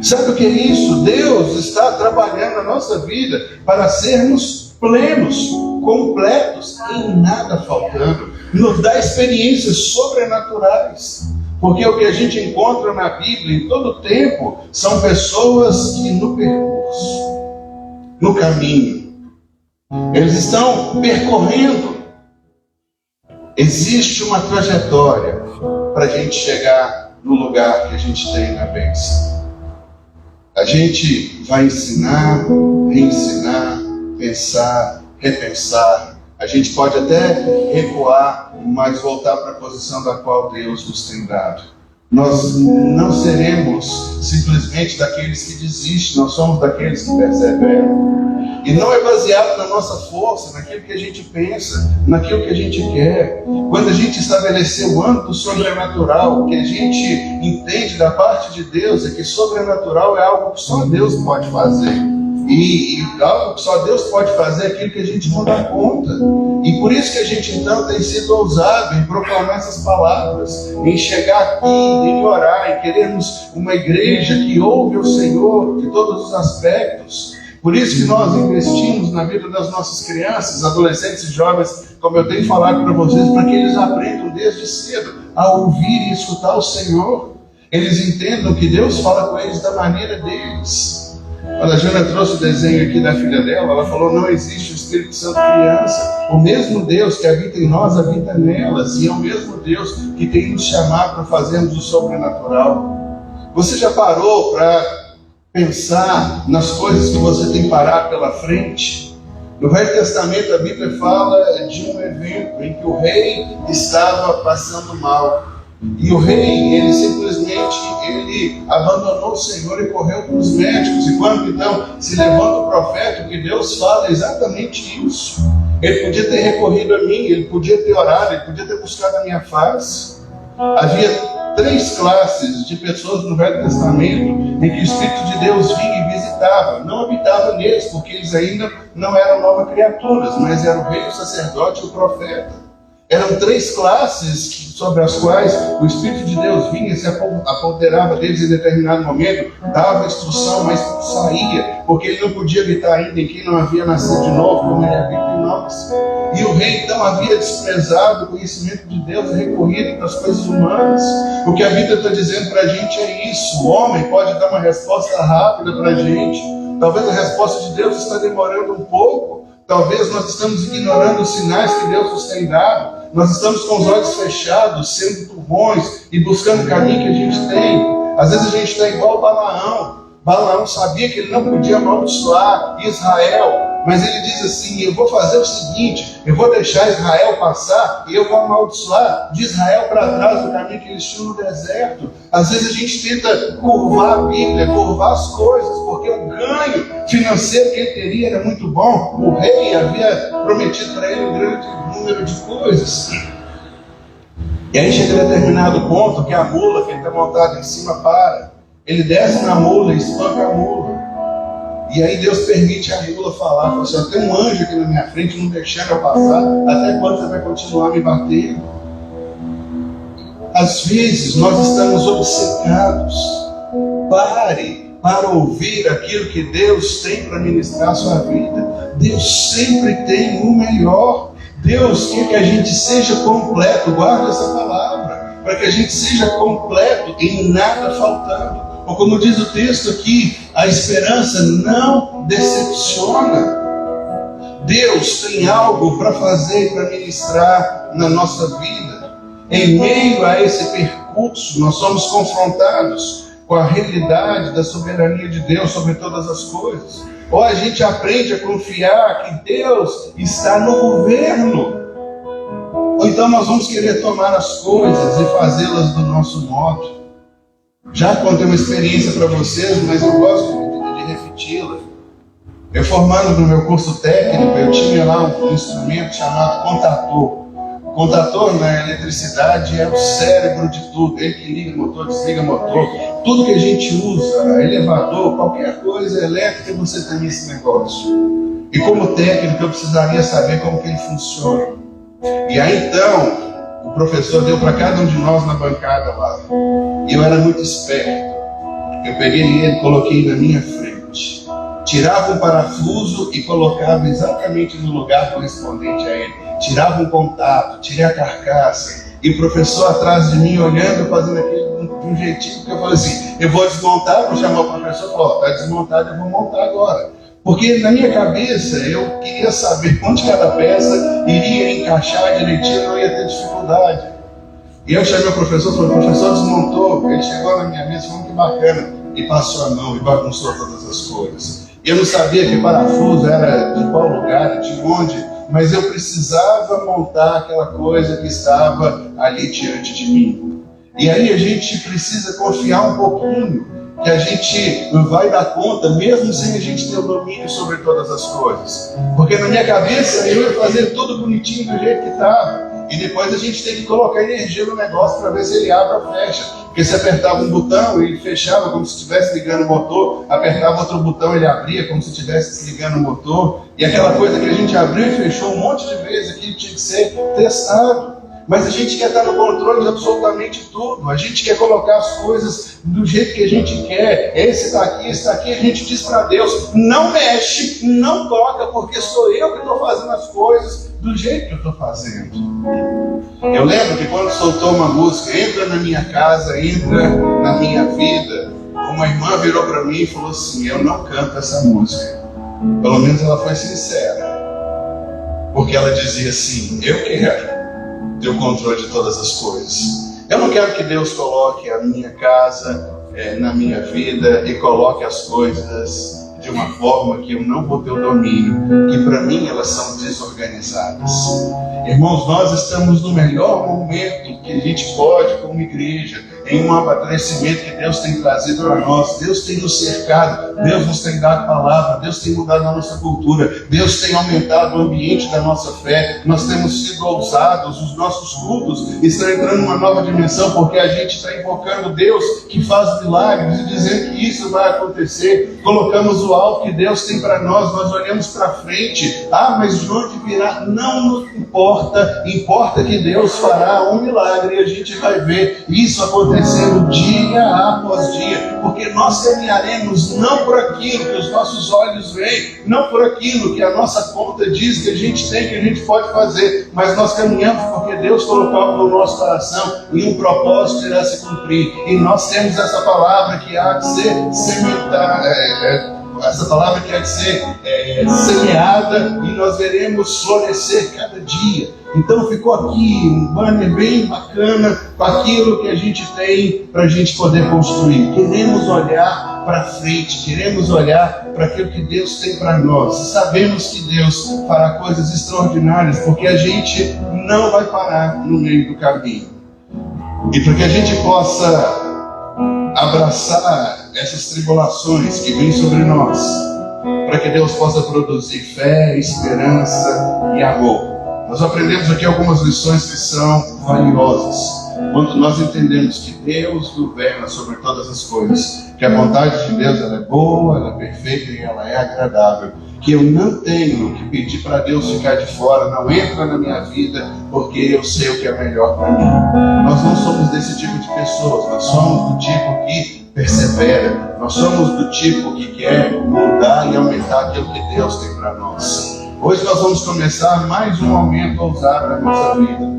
Sabe o que é isso? Deus está trabalhando na nossa vida para sermos plenos, completos, em nada faltando. Nos dá experiências sobrenaturais. Porque o que a gente encontra na Bíblia em todo tempo são pessoas que no percurso, no caminho, eles estão percorrendo. Existe uma trajetória para a gente chegar no lugar que a gente tem na bênção. A gente vai ensinar, reensinar, pensar, repensar. A gente pode até recuar, mas voltar para a posição da qual Deus nos tem dado. Nós não seremos simplesmente daqueles que desistem, nós somos daqueles que perseveram. E não é baseado na nossa força, naquilo que a gente pensa, naquilo que a gente quer. Quando a gente estabelecer o âmbito sobrenatural, o que a gente entende da parte de Deus é que sobrenatural é algo que só Deus pode fazer. E algo que só Deus pode fazer é aquilo que a gente não dá conta. E por isso que a gente então tem sido ousado em proclamar essas palavras, em chegar aqui, em orar, em querermos uma igreja que ouve o Senhor de todos os aspectos. Por isso que nós investimos na vida das nossas crianças, adolescentes e jovens, como eu tenho falado para vocês, para que eles aprendam desde cedo a ouvir e escutar o Senhor. Eles entendam que Deus fala com eles da maneira deles. Quando a Jana trouxe o desenho aqui da filha dela, ela falou: não existe o Espírito Santo criança. O mesmo Deus que habita em nós habita nelas, e é o mesmo Deus que tem nos chamado para fazermos o sobrenatural. Você já parou para pensar nas coisas que você tem parado pela frente? No Velho Testamento a Bíblia fala de um evento em que o rei estava passando mal. E o rei, ele simplesmente abandonou o Senhor e correu para os médicos. E quando então se levanta o profeta, o que Deus fala é exatamente isso. Ele podia ter recorrido a mim, ele podia ter orado, ele podia ter buscado a minha face. Havia 3 classes de pessoas no Velho Testamento em que o Espírito de Deus vinha e visitava. Não habitava neles, porque eles ainda não eram novas criaturas, mas era o rei, o sacerdote e o profeta. Eram 3 classes sobre as quais o Espírito de Deus vinha e se apoderava deles em determinado momento, dava instrução, mas saía, porque ele não podia habitar ainda em quem não havia nascido de novo, como ele habita em nós. E o rei então havia desprezado o conhecimento de Deus e recorrido para as coisas humanas. O que a Bíblia está dizendo para a gente é isso. O homem pode dar uma resposta rápida para a gente. Talvez a resposta de Deus está demorando um pouco. Talvez nós estamos ignorando os sinais que Deus nos tem dado. Nós estamos com os olhos fechados, sendo turrões e buscando o caminho que a gente tem. Às vezes a gente está igual Balaão. Balaão sabia que ele não podia amaldiçoar Israel, mas ele diz assim: eu vou fazer o seguinte, eu vou deixar Israel passar e eu vou amaldiçoar de Israel para trás do caminho que eles tinham no deserto. Às vezes a gente tenta curvar a Bíblia, curvar as coisas, porque o ganho financeiro que ele teria era muito bom. O rei havia prometido para ele um grande número de coisas. E aí chega a determinado ponto que a mula que ele está montada em cima para. Ele desce na mula e espanca a mula. E aí Deus permite a mula falar: fala assim, tem um anjo aqui na minha frente não deixando eu passar, até quando você vai continuar me batendo? Às vezes nós estamos obcecados. Pare para ouvir aquilo que Deus tem para ministrar a sua vida. Deus sempre tem o melhor. Deus quer que a gente seja completo. Guarda essa palavra, para que a gente seja completo, em nada faltando. Ou como diz o texto aqui, a esperança não decepciona. Deus tem algo para fazer e para ministrar na nossa vida. Em meio a esse percurso, nós somos confrontados com a realidade da soberania de Deus sobre todas as coisas. Ou a gente aprende a confiar que Deus está no governo, ou então nós vamos querer tomar as coisas e fazê-las do nosso modo. Já contei uma experiência para vocês, mas eu gosto de repeti-la. Eu formando no meu curso técnico, eu tinha lá um instrumento chamado contator. O contator na eletricidade é o cérebro de tudo. Ele que liga motor, desliga motor, Tudo que a gente usa, elevador, qualquer coisa elétrica, você tem esse negócio. E como técnico, eu precisaria saber como que ele funciona. E aí então, o professor deu para cada um de nós na bancada lá. E eu era muito esperto. Eu peguei ele, coloquei na minha frente. Tirava um parafuso e colocava exatamente no lugar correspondente a ele. Tirava um contato, tirei a carcaça. E o professor atrás de mim, olhando, fazendo aquilo de um jeitinho que eu falei assim, eu vou desmontar, vou chamar o professor e falar, está desmontado, eu vou montar agora. Porque na minha cabeça eu queria saber onde cada peça iria encaixar direitinho, não ia ter dificuldade. E eu chamei o professor, falei, o professor desmontou, ele chegou na minha mesa, falou que bacana, e passou a mão e bagunçou todas as coisas. Eu não sabia que parafuso era de qual lugar, de onde, mas eu precisava montar aquela coisa que estava ali diante de mim. E aí a gente precisa confiar um pouquinho que a gente vai dar conta, mesmo sem a gente ter o domínio sobre todas as coisas. Porque na minha cabeça eu ia fazer tudo bonitinho do jeito que estava. E depois a gente tem que colocar energia no negócio para ver se ele abre ou fecha. Porque se apertava um botão, ele fechava como se estivesse ligando o motor. Apertava outro botão, ele abria como se estivesse ligando o motor. E aquela coisa que a gente abriu e fechou um monte de vezes, aquilo tinha que ser testado. Mas a gente quer estar no controle de absolutamente tudo. A gente quer colocar as coisas do jeito que a gente quer. Esse está aqui, esse está aqui. A gente diz para Deus, não mexe, não toca, porque sou eu que estou fazendo as coisas do jeito que eu estou fazendo. Eu lembro que quando soltou uma música, entra na minha casa, entra na minha vida, uma irmã virou para mim e falou assim, eu não canto essa música. Pelo menos ela foi sincera. Porque ela dizia assim, eu quero ter o controle de todas as coisas. Eu não quero que Deus coloque a minha casa na minha vida e coloque as coisas de uma forma que eu não vou ter o domínio, que para mim elas são desorganizadas. Irmãos, nós estamos no melhor momento que a gente pode como igreja, em um amadurecimento que Deus tem trazido para nós. Deus tem nos cercado, Deus nos tem dado palavra, Deus tem mudado a nossa cultura, Deus tem aumentado o ambiente da nossa fé, nós temos sido ousados, os nossos cultos estão entrando numa nova dimensão, porque a gente está invocando Deus que faz milagres e dizendo que isso vai acontecer. Colocamos o alvo que Deus tem para nós, nós olhamos para frente, mas de onde virá? Não nos importa, importa que Deus fará um milagre e a gente vai ver isso acontecendo dia após dia, porque nós caminharemos não por aquilo que os nossos olhos veem, não por aquilo que a nossa conta diz que a gente tem, que a gente pode fazer, mas nós caminhamos porque Deus colocou no nosso coração e um propósito irá se cumprir, e nós temos essa palavra que há de ser sementada, essa palavra que há de ser semeada, e nós veremos florescer cada dia. Então ficou aqui um banner bem bacana com aquilo que a gente tem para a gente poder construir. Queremos olhar para frente, queremos olhar para aquilo que Deus tem para nós. Sabemos que Deus fará coisas extraordinárias, porque a gente não vai parar no meio do caminho. E para que a gente possa abraçar essas tribulações que vêm sobre nós, para que Deus possa produzir fé, esperança e amor. Nós aprendemos aqui algumas lições que são valiosas. Quando nós entendemos que Deus governa sobre todas as coisas, que a vontade de Deus ela é boa, ela é perfeita e ela é agradável, que eu não tenho que pedir para Deus ficar de fora, não entra na minha vida, porque eu sei o que é melhor para mim. Nós não somos desse tipo de pessoas, nós somos do tipo que persevera, nós somos do tipo que quer mudar e aumentar aquilo que Deus tem para nós. Hoje nós vamos começar mais um momento ousado na nossa vida.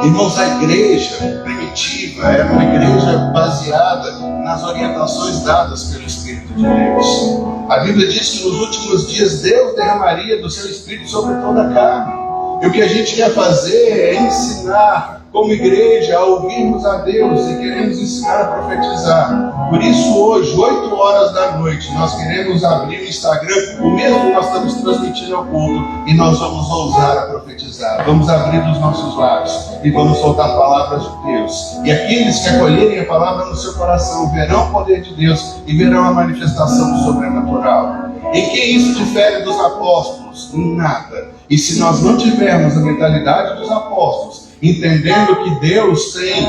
Irmãos, a igreja primitiva era uma igreja baseada nas orientações dadas pelo Espírito de Deus. A Bíblia diz que nos últimos dias Deus derramaria do seu Espírito sobre toda a carne. E o que a gente quer fazer é ensinar como igreja a ouvirmos a Deus e queremos ensinar a profetizar. Por isso hoje, 8 horas da noite, nós queremos abrir o Instagram, o mesmo que nós estamos transmitindo ao culto, e nós vamos ousar a profetizar. Vamos abrir os nossos lábios e vamos soltar palavras de Deus. E aqueles que acolherem a palavra no seu coração verão o poder de Deus e verão a manifestação do sobrenatural. Em que isso difere dos apóstolos? Nada. E se nós não tivermos a mentalidade dos apóstolos, entendendo que Deus tem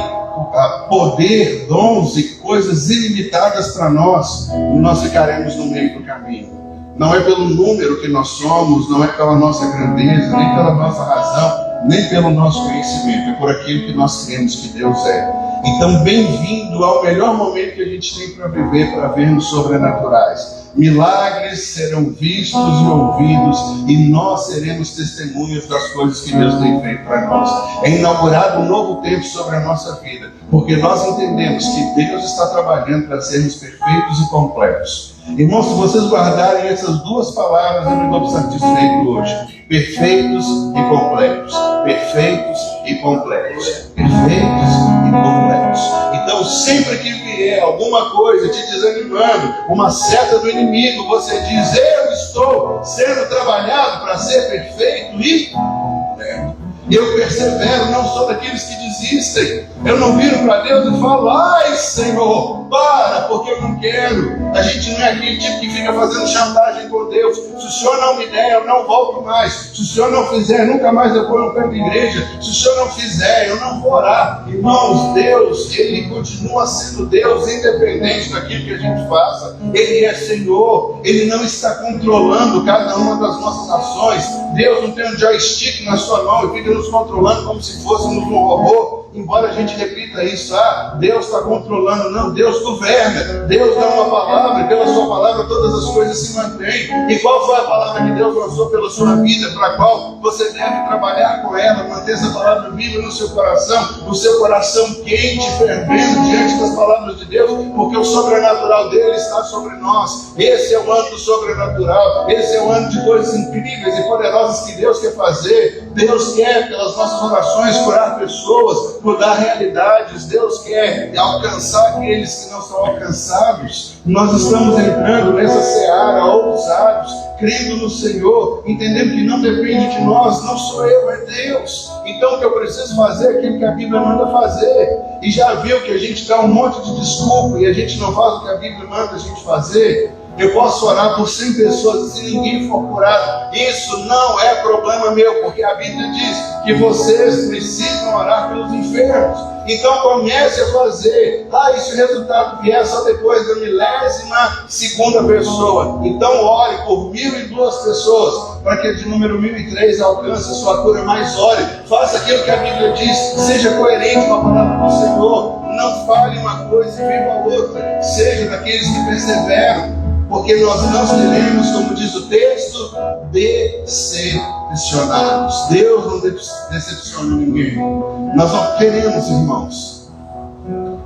poder, dons e coisas ilimitadas para nós, nós ficaremos no meio do caminho. Não é pelo número que nós somos, não é pela nossa grandeza, nem pela nossa razão, nem pelo nosso conhecimento, é por aquilo que nós cremos que Deus é. Então, bem-vindo ao melhor momento que a gente tem para viver, para vermos sobrenaturais. Milagres serão vistos e ouvidos, e nós seremos testemunhas das coisas que Deus tem feito para nós. É inaugurado um novo tempo sobre a nossa vida, porque nós entendemos que Deus está trabalhando para sermos perfeitos e completos. Irmãos, se vocês guardarem essas duas palavras, eu não estou satisfeito hoje. Perfeitos e completos. Perfeitos e completos. Perfeitos e completos. Então, sempre que vier alguma coisa te desanimando, uma seta do inimigo, você diz: eu estou sendo trabalhado para ser perfeito e completo. Eu persevero, não sou daqueles que desistem. Eu não viro para Deus e falo: ai, Senhor, para, porque eu não quero. A gente não é aquele tipo que fica fazendo chantagem com Deus. Se o Senhor não me der, eu não volto mais. Se o Senhor não fizer, nunca mais eu vou no pé da igreja. Se o Senhor não fizer, eu não vou orar. Irmãos, Deus, Ele continua sendo Deus, independente daquilo que a gente faça. Ele é Senhor. Ele não está controlando cada uma das nossas ações. Deus não tem um joystick na sua mão e fica nos controlando como se fôssemos um robô. Embora a gente repita isso: Deus está controlando. Não, Deus governa. Deus dá uma palavra, e pela sua palavra todas as coisas se mantêm. E qual foi a palavra que Deus lançou pela sua vida, para a qual você deve trabalhar com ela, manter essa palavra viva no seu coração quente, fervendo diante das palavras de Deus, porque o sobrenatural dele está sobre nós. Esse é o ano do sobrenatural, esse é o ano de coisas incríveis e poderosas que Deus quer fazer. Deus quer, pelas nossas orações, curar pessoas, mudar realidades. Deus quer alcançar aqueles que não são alcançados. Nós estamos entrando nessa seara ousados, crendo no Senhor, entendendo que não depende de nós, não sou eu, é Deus. Então o que eu preciso fazer é aquilo que a Bíblia manda fazer. E já viu que a gente dá um monte de desculpa e a gente não faz o que a Bíblia manda a gente fazer? Eu posso orar por 100 pessoas e se ninguém for curado, isso não é problema meu, porque a Bíblia diz que vocês precisam orar pelos enfermos. Então comece a fazer. E se o resultado vier só depois da 12ª pessoa, então ore por 1.002 pessoas, para que de número 1.003 alcance a sua cura. Mais ore, faça aquilo que a Bíblia diz, seja coerente com a palavra do Senhor, não fale uma coisa e viva a outra, seja daqueles que perseveram, porque nós não seremos, como diz o texto, decepcionados. Deus não decepciona ninguém. Nós não queremos, irmãos,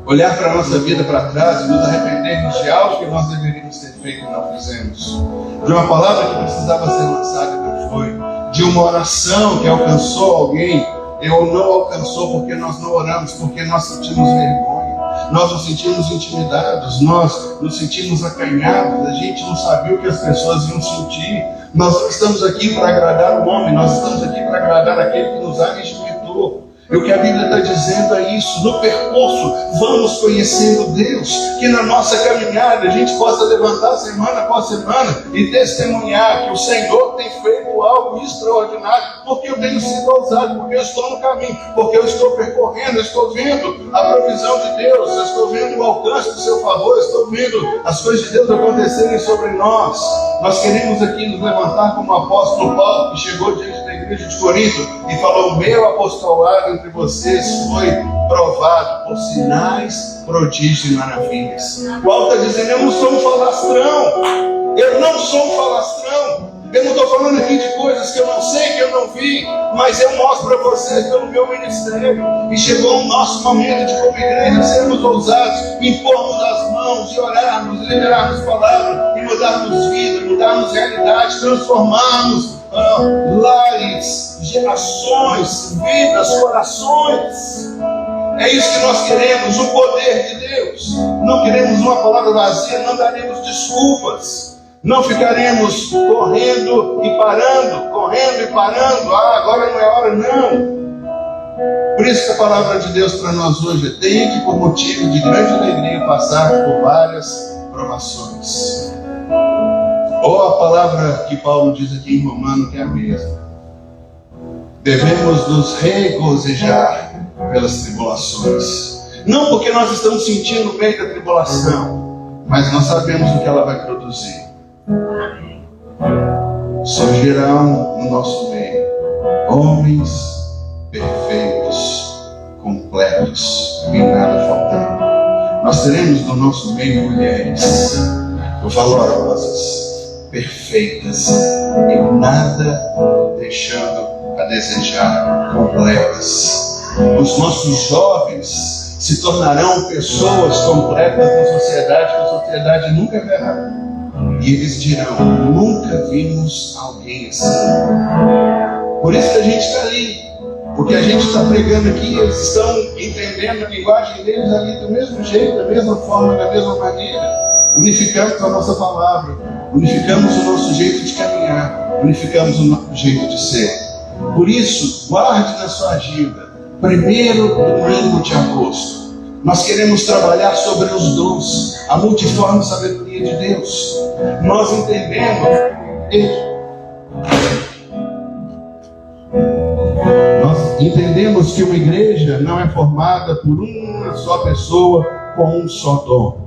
olhar para a nossa vida para trás e nos arrependermos de algo que nós deveríamos ter feito e não fizemos, de uma palavra que precisava ser lançada e não foi, de uma oração que alcançou alguém e ou não alcançou porque nós não oramos, porque nós sentimos vergonha. Nós nos sentimos intimidados, nós nos sentimos acanhados, a gente não sabia o que as pessoas iam sentir. Nós não estamos aqui para agradar o homem, nós estamos aqui para agradar aquele que nos alimentou. E o que a Bíblia está dizendo é isso: no percurso, vamos conhecendo Deus, que na nossa caminhada a gente possa levantar semana após semana e testemunhar que o Senhor tem feito algo extraordinário, porque eu tenho sido ousado, porque eu estou no caminho, porque eu estou percorrendo, eu estou vendo a provisão de Deus, eu estou vendo o alcance do seu favor, eu estou vendo as coisas de Deus acontecerem sobre nós. Nós queremos aqui nos levantar como o apóstolo Paulo, que chegou diante da igreja de Corinto e falou: meu apostolado entre vocês foi provado por sinais, prodígios e maravilhas. Paulo está dizendo: eu não sou um falastrão, eu não sou um falastrão. Eu não estou falando aqui de coisas que eu não sei, que eu não vi, mas eu mostro para vocês pelo meu ministério. E chegou o nosso momento de, como igreja, sermos ousados, impormos as mãos e orarmos, e liberarmos palavra, e mudarmos vida, mudarmos realidade, transformarmos lares, gerações, vidas, corações. É isso que nós queremos, o poder de Deus. Não queremos uma palavra vazia, não daremos desculpas. Não ficaremos correndo e parando, agora não é hora, não. Por isso que a palavra de Deus para nós hoje é: tem que, por motivo de grande alegria, passar por várias provações. Ou a palavra que Paulo diz aqui em Romano, que é a mesma: devemos nos regozijar pelas tribulações. Não porque nós estamos sentindo o meio da tribulação, mas nós sabemos o que ela vai produzir. Surgirão no nosso meio homens perfeitos, completos, e nada faltando. Nós teremos no nosso meio mulheres valorosas, perfeitas, e nada deixando a desejar, completas. Os nossos jovens se tornarão pessoas completas na sociedade que a sociedade nunca verá. E eles dirão: nunca vimos alguém assim. Por isso que a gente está ali, porque a gente está pregando aqui, eles estão entendendo a linguagem deles ali do mesmo jeito, da mesma forma, da mesma maneira. Unificamos a nossa palavra, unificamos o nosso jeito de caminhar, unificamos o nosso jeito de ser. Por isso, guarde na sua agenda, 1º domingo de agosto, nós queremos trabalhar sobre os dons, a multiforme sabedoria de Deus. Nós entendemos que uma igreja não é formada por uma só pessoa com um só dom.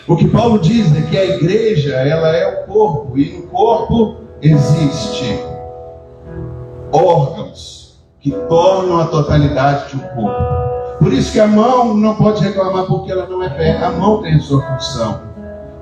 O que Paulo diz é que a igreja, ela é o corpo, e no corpo existe órgãos que tornam a totalidade de um corpo. Por isso que a mão não pode reclamar porque ela não é pé. A mão tem a sua função.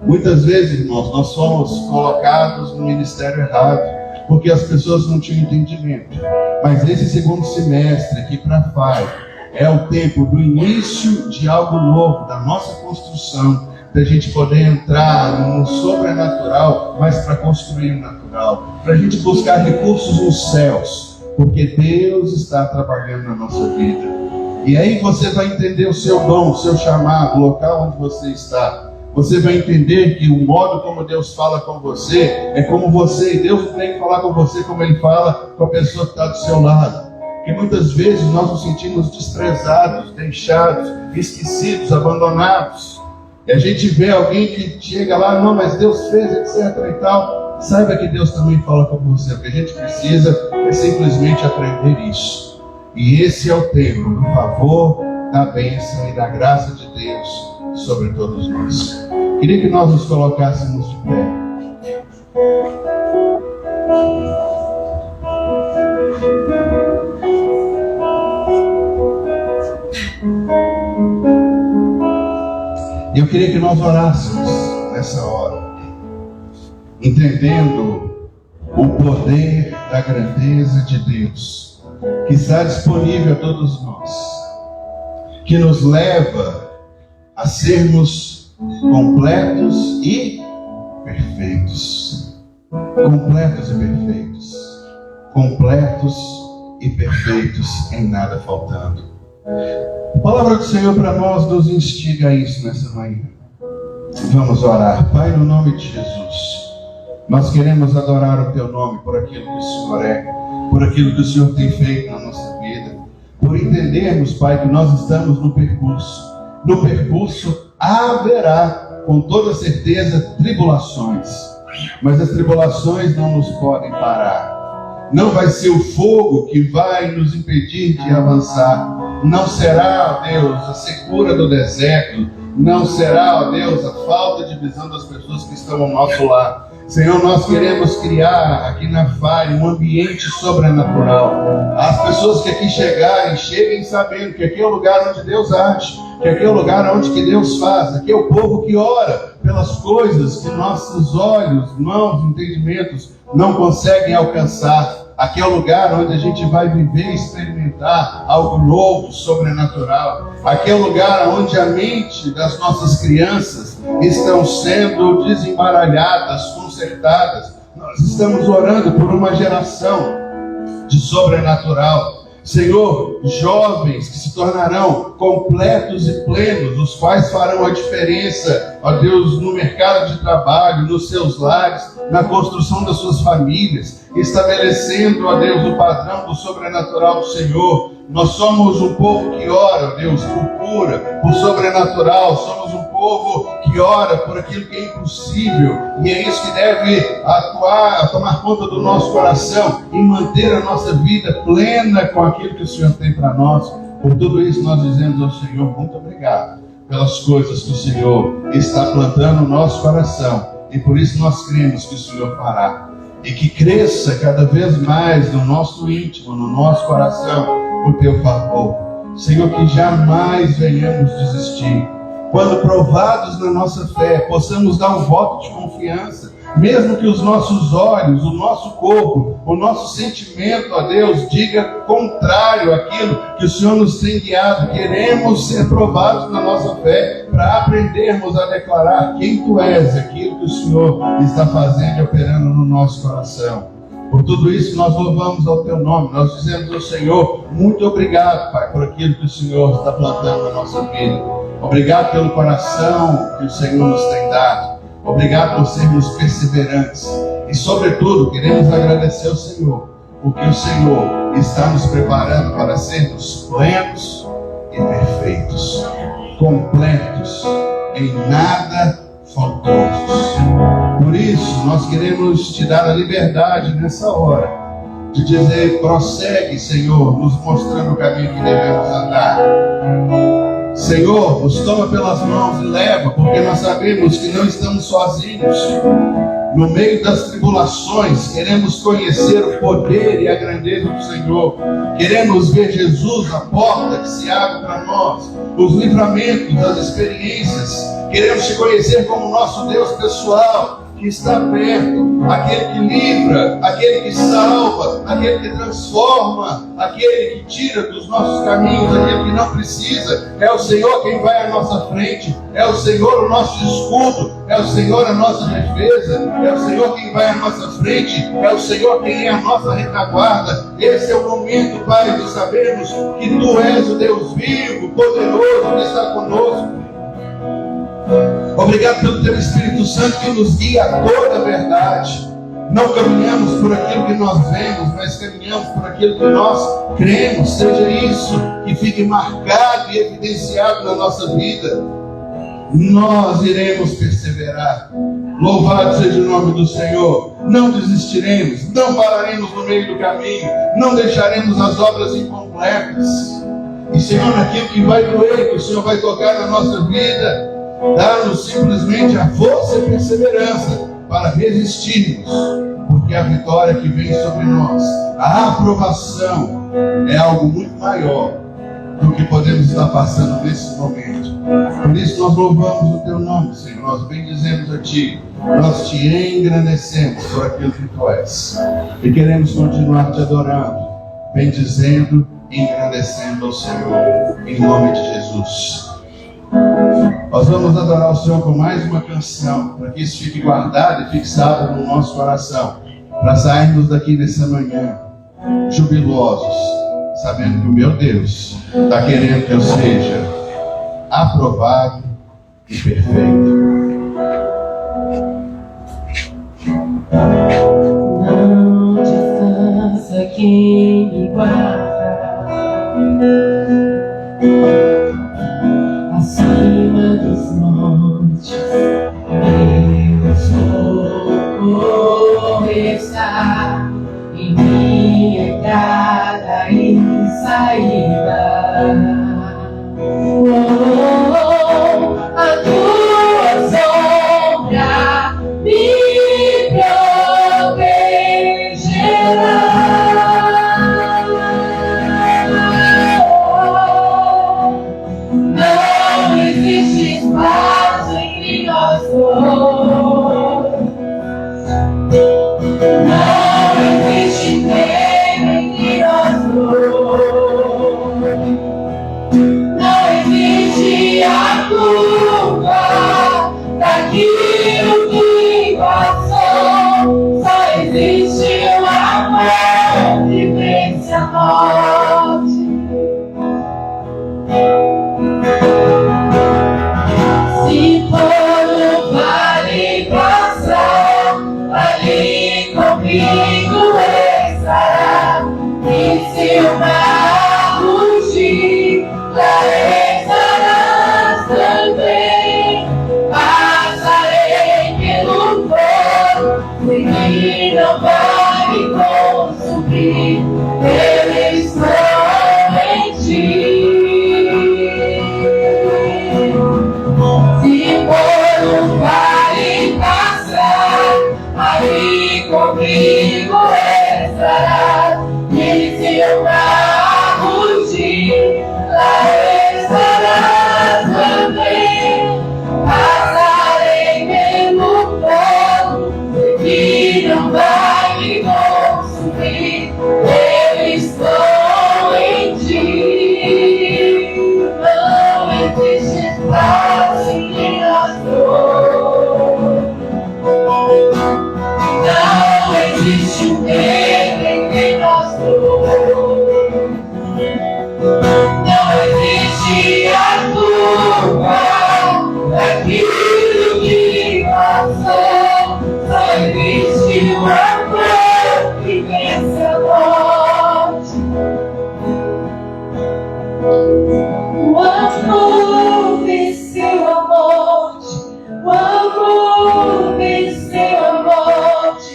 Muitas vezes, irmãos, nós somos colocados no ministério errado, porque as pessoas não tinham entendimento. Mas esse segundo semestre aqui para a FAI é o tempo do início de algo novo, da nossa construção, para a gente poder entrar no sobrenatural, mas para construir o natural, para a gente buscar recursos nos céus, porque Deus está trabalhando na nossa vida. E aí você vai entender o seu dom, o seu chamado, o local onde você está. Você vai entender que o modo como Deus fala com você é como você, e Deus não tem que falar com você como Ele fala com a pessoa que está do seu lado. Porque muitas vezes nós nos sentimos desprezados, deixados, esquecidos, abandonados. E a gente vê alguém que chega lá, não, mas Deus fez, etc. e tal. Saiba que Deus também fala com você. O que a gente precisa é simplesmente aprender isso. E esse é o tempo do favor, da bênção e da graça de Deus sobre todos nós. Queria que nós nos colocássemos de pé. Eu queria que nós orássemos nessa hora, entendendo o poder da grandeza de Deus, que está disponível a todos nós, que nos leva a sermos completos e perfeitos. Completos e perfeitos. Completos e perfeitos, em nada faltando. A palavra do Senhor para nós nos instiga a isso nessa manhã. Vamos orar. Pai, no nome de Jesus, nós queremos adorar o Teu nome por aquilo que o Senhor é, por aquilo que o Senhor tem feito na nossa vida, por entendermos, Pai, que nós estamos no percurso. No percurso haverá, com toda certeza, tribulações, mas as tribulações não nos podem parar. Não vai ser o fogo que vai nos impedir de avançar. Não será, ó Deus, a secura do deserto. Não será, ó Deus, a falta de visão das pessoas que estão ao nosso lado. Senhor, nós queremos criar aqui na FAI um ambiente sobrenatural. As pessoas que aqui chegarem, cheguem sabendo que aqui é o lugar onde Deus age, que aqui é o lugar onde que Deus faz, aqui é o povo que ora pelas coisas que nossos olhos, mãos, entendimentos não conseguem alcançar. Aqui é o lugar onde a gente vai viver e experimentar algo novo, sobrenatural. Aqui é o lugar onde a mente das nossas crianças estão sendo desembaralhadas, consertadas. Nós estamos orando por uma geração de sobrenatural. Senhor, jovens que se tornarão completos e plenos, os quais farão a diferença, ó Deus, no mercado de trabalho, nos seus lares, na construção das suas famílias. estabelecendo, ó Deus, o padrão do sobrenatural do Senhor. Nós somos um povo que ora, ó Deus, por cura, por sobrenatural. Somos um povo que ora por aquilo que é impossível. E é isso que deve tomar conta do nosso coração e manter a nossa vida plena com aquilo que o Senhor tem para nós. Por tudo isso nós dizemos ao Senhor, muito obrigado pelas coisas que o Senhor está plantando no nosso coração. E por isso nós cremos que o Senhor fará. E que cresça cada vez mais no nosso íntimo, no nosso coração, o teu favor. Senhor, que jamais venhamos desistir. Quando provados na nossa fé, possamos dar um voto de confiança, mesmo que os nossos olhos, o nosso corpo, o nosso sentimento, ó Deus, diga contrário àquilo que o Senhor nos tem guiado. Queremos ser provados na nossa fé, para aprendermos a declarar quem Tu és, aquilo que o Senhor está fazendo e operando no nosso coração. Por tudo isso nós louvamos ao Teu nome, nós dizemos ao Senhor, muito obrigado, Pai, por aquilo que o Senhor está plantando na nossa vida. Obrigado pelo coração que o Senhor nos tem dado. Obrigado por sermos perseverantes. E sobretudo queremos agradecer ao Senhor, porque o Senhor está nos preparando para sermos plenos e perfeitos, completos, em nada faltosos. Por isso, nós queremos te dar a liberdade nessa hora de dizer, prossegue, Senhor, nos mostrando o caminho que devemos andar. Senhor, nos toma pelas mãos e leva, porque nós sabemos que não estamos sozinhos. No meio das tribulações, queremos conhecer o poder e a grandeza do Senhor. Queremos ver Jesus, a porta que se abre para nós, os livramentos, as experiências. Queremos te conhecer como nosso Deus pessoal, que está perto, aquele que livra, aquele que salva, aquele que transforma, aquele que tira dos nossos caminhos, aquele que não precisa. É o Senhor quem vai à nossa frente, é o Senhor o nosso escudo, é o Senhor a nossa defesa, é o Senhor quem vai à nossa frente, é o Senhor quem é a nossa retaguarda. Esse é o momento, Pai, de sabermos que Tu és o Deus vivo, poderoso, que está conosco. Obrigado pelo Teu Espírito Santo que nos guia a toda a verdade. Não caminhamos por aquilo que nós vemos, mas caminhamos por aquilo que nós cremos. Seja isso que fique marcado e evidenciado na nossa vida. Nós iremos perseverar. Louvado seja o nome do Senhor. Não desistiremos, não pararemos no meio do caminho, não deixaremos as obras incompletas. E Senhor, naquilo que vai doer, que o Senhor vai tocar na nossa vida, dá-nos simplesmente a força e perseverança para resistirmos, porque a vitória que vem sobre nós, a aprovação, é algo muito maior do que podemos estar passando nesse momento. Por isso nós louvamos o Teu nome, Senhor, nós bendizemos a Ti, nós Te engrandecemos por aquilo que Tu és, e queremos continuar Te adorando, bendizendo e engrandecendo ao Senhor, em nome de Jesus. Nós vamos adorar o Senhor com mais uma canção, para que isso fique guardado e fixado no nosso coração, para sairmos daqui nessa manhã jubilosos, sabendo que o meu Deus está querendo que eu seja aprovado e perfeito. Não descansa quem me guarda. Acima dos montes, meu socorro está em minha entrada e saída. A tua sombra me protegerá. Não existe medo entre nós dois. Não existe a culpa daquilo que passou. Só existe o amor que vence a morte. Se for no vale não vai passar, aí comigo estará. E se eu fugir, lá estará também. Passarei pelo fogo, que não vai me consumir. Eu estou em ti. Não existe espaço em quem nós dois. Não existe um medo em quem nós dois. Não existe a culpa daquilo que passou. Só existe o amor que vence a morte. O amor venceu a morte. O amor venceu a morte.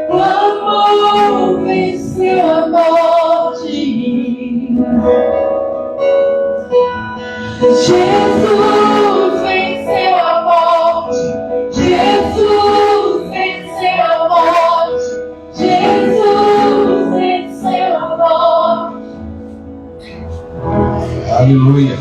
O amor venceu a morte. Jesus venceu a morte. Jesus venceu a morte. Jesus venceu a morte. Aleluia.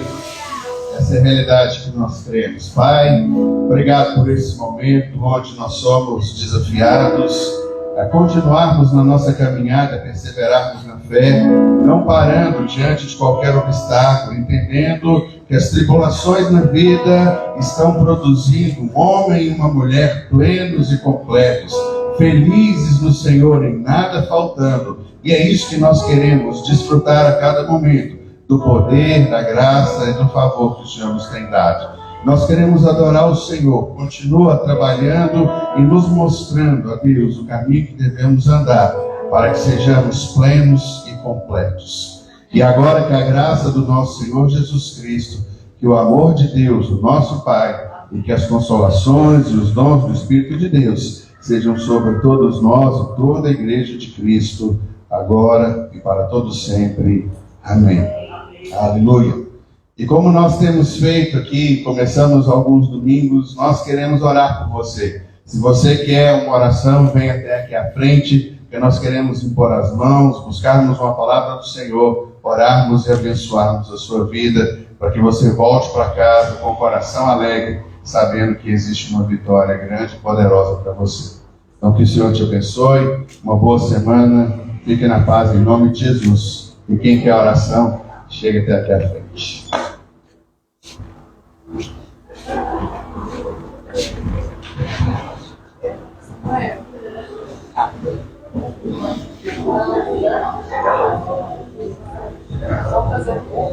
Essa é a realidade que nós cremos. Pai, obrigado por esse momento onde nós somos desafiados a continuarmos na nossa caminhada, a perseverarmos na fé, não parando diante de qualquer obstáculo, entendendo que as tribulações na vida estão produzindo um homem e uma mulher plenos e completos, felizes no Senhor, em nada faltando. E é isso que nós queremos, desfrutar a cada momento do poder, da graça e do favor que o Senhor nos tem dado. Nós queremos adorar o Senhor. Continua trabalhando e nos mostrando, a Deus, o caminho que devemos andar para que sejamos plenos e completos. E agora que a graça do nosso Senhor Jesus Cristo, que o amor de Deus, o nosso Pai, e que as consolações e os dons do Espírito de Deus sejam sobre todos nós e toda a Igreja de Cristo, agora e para todos sempre. Amém. Aleluia. E como nós temos feito aqui, começamos alguns domingos, nós queremos orar por você. Se você quer uma oração, vem até aqui à frente, porque nós queremos impor as mãos, buscarmos uma palavra do Senhor, orarmos e abençoarmos a sua vida, para que você volte para casa com o coração alegre, sabendo que existe uma vitória grande e poderosa para você. Então que o Senhor te abençoe, uma boa semana, fique na paz em nome de Jesus. E quem quer oração, chega até aqui à frente. Só fazer uma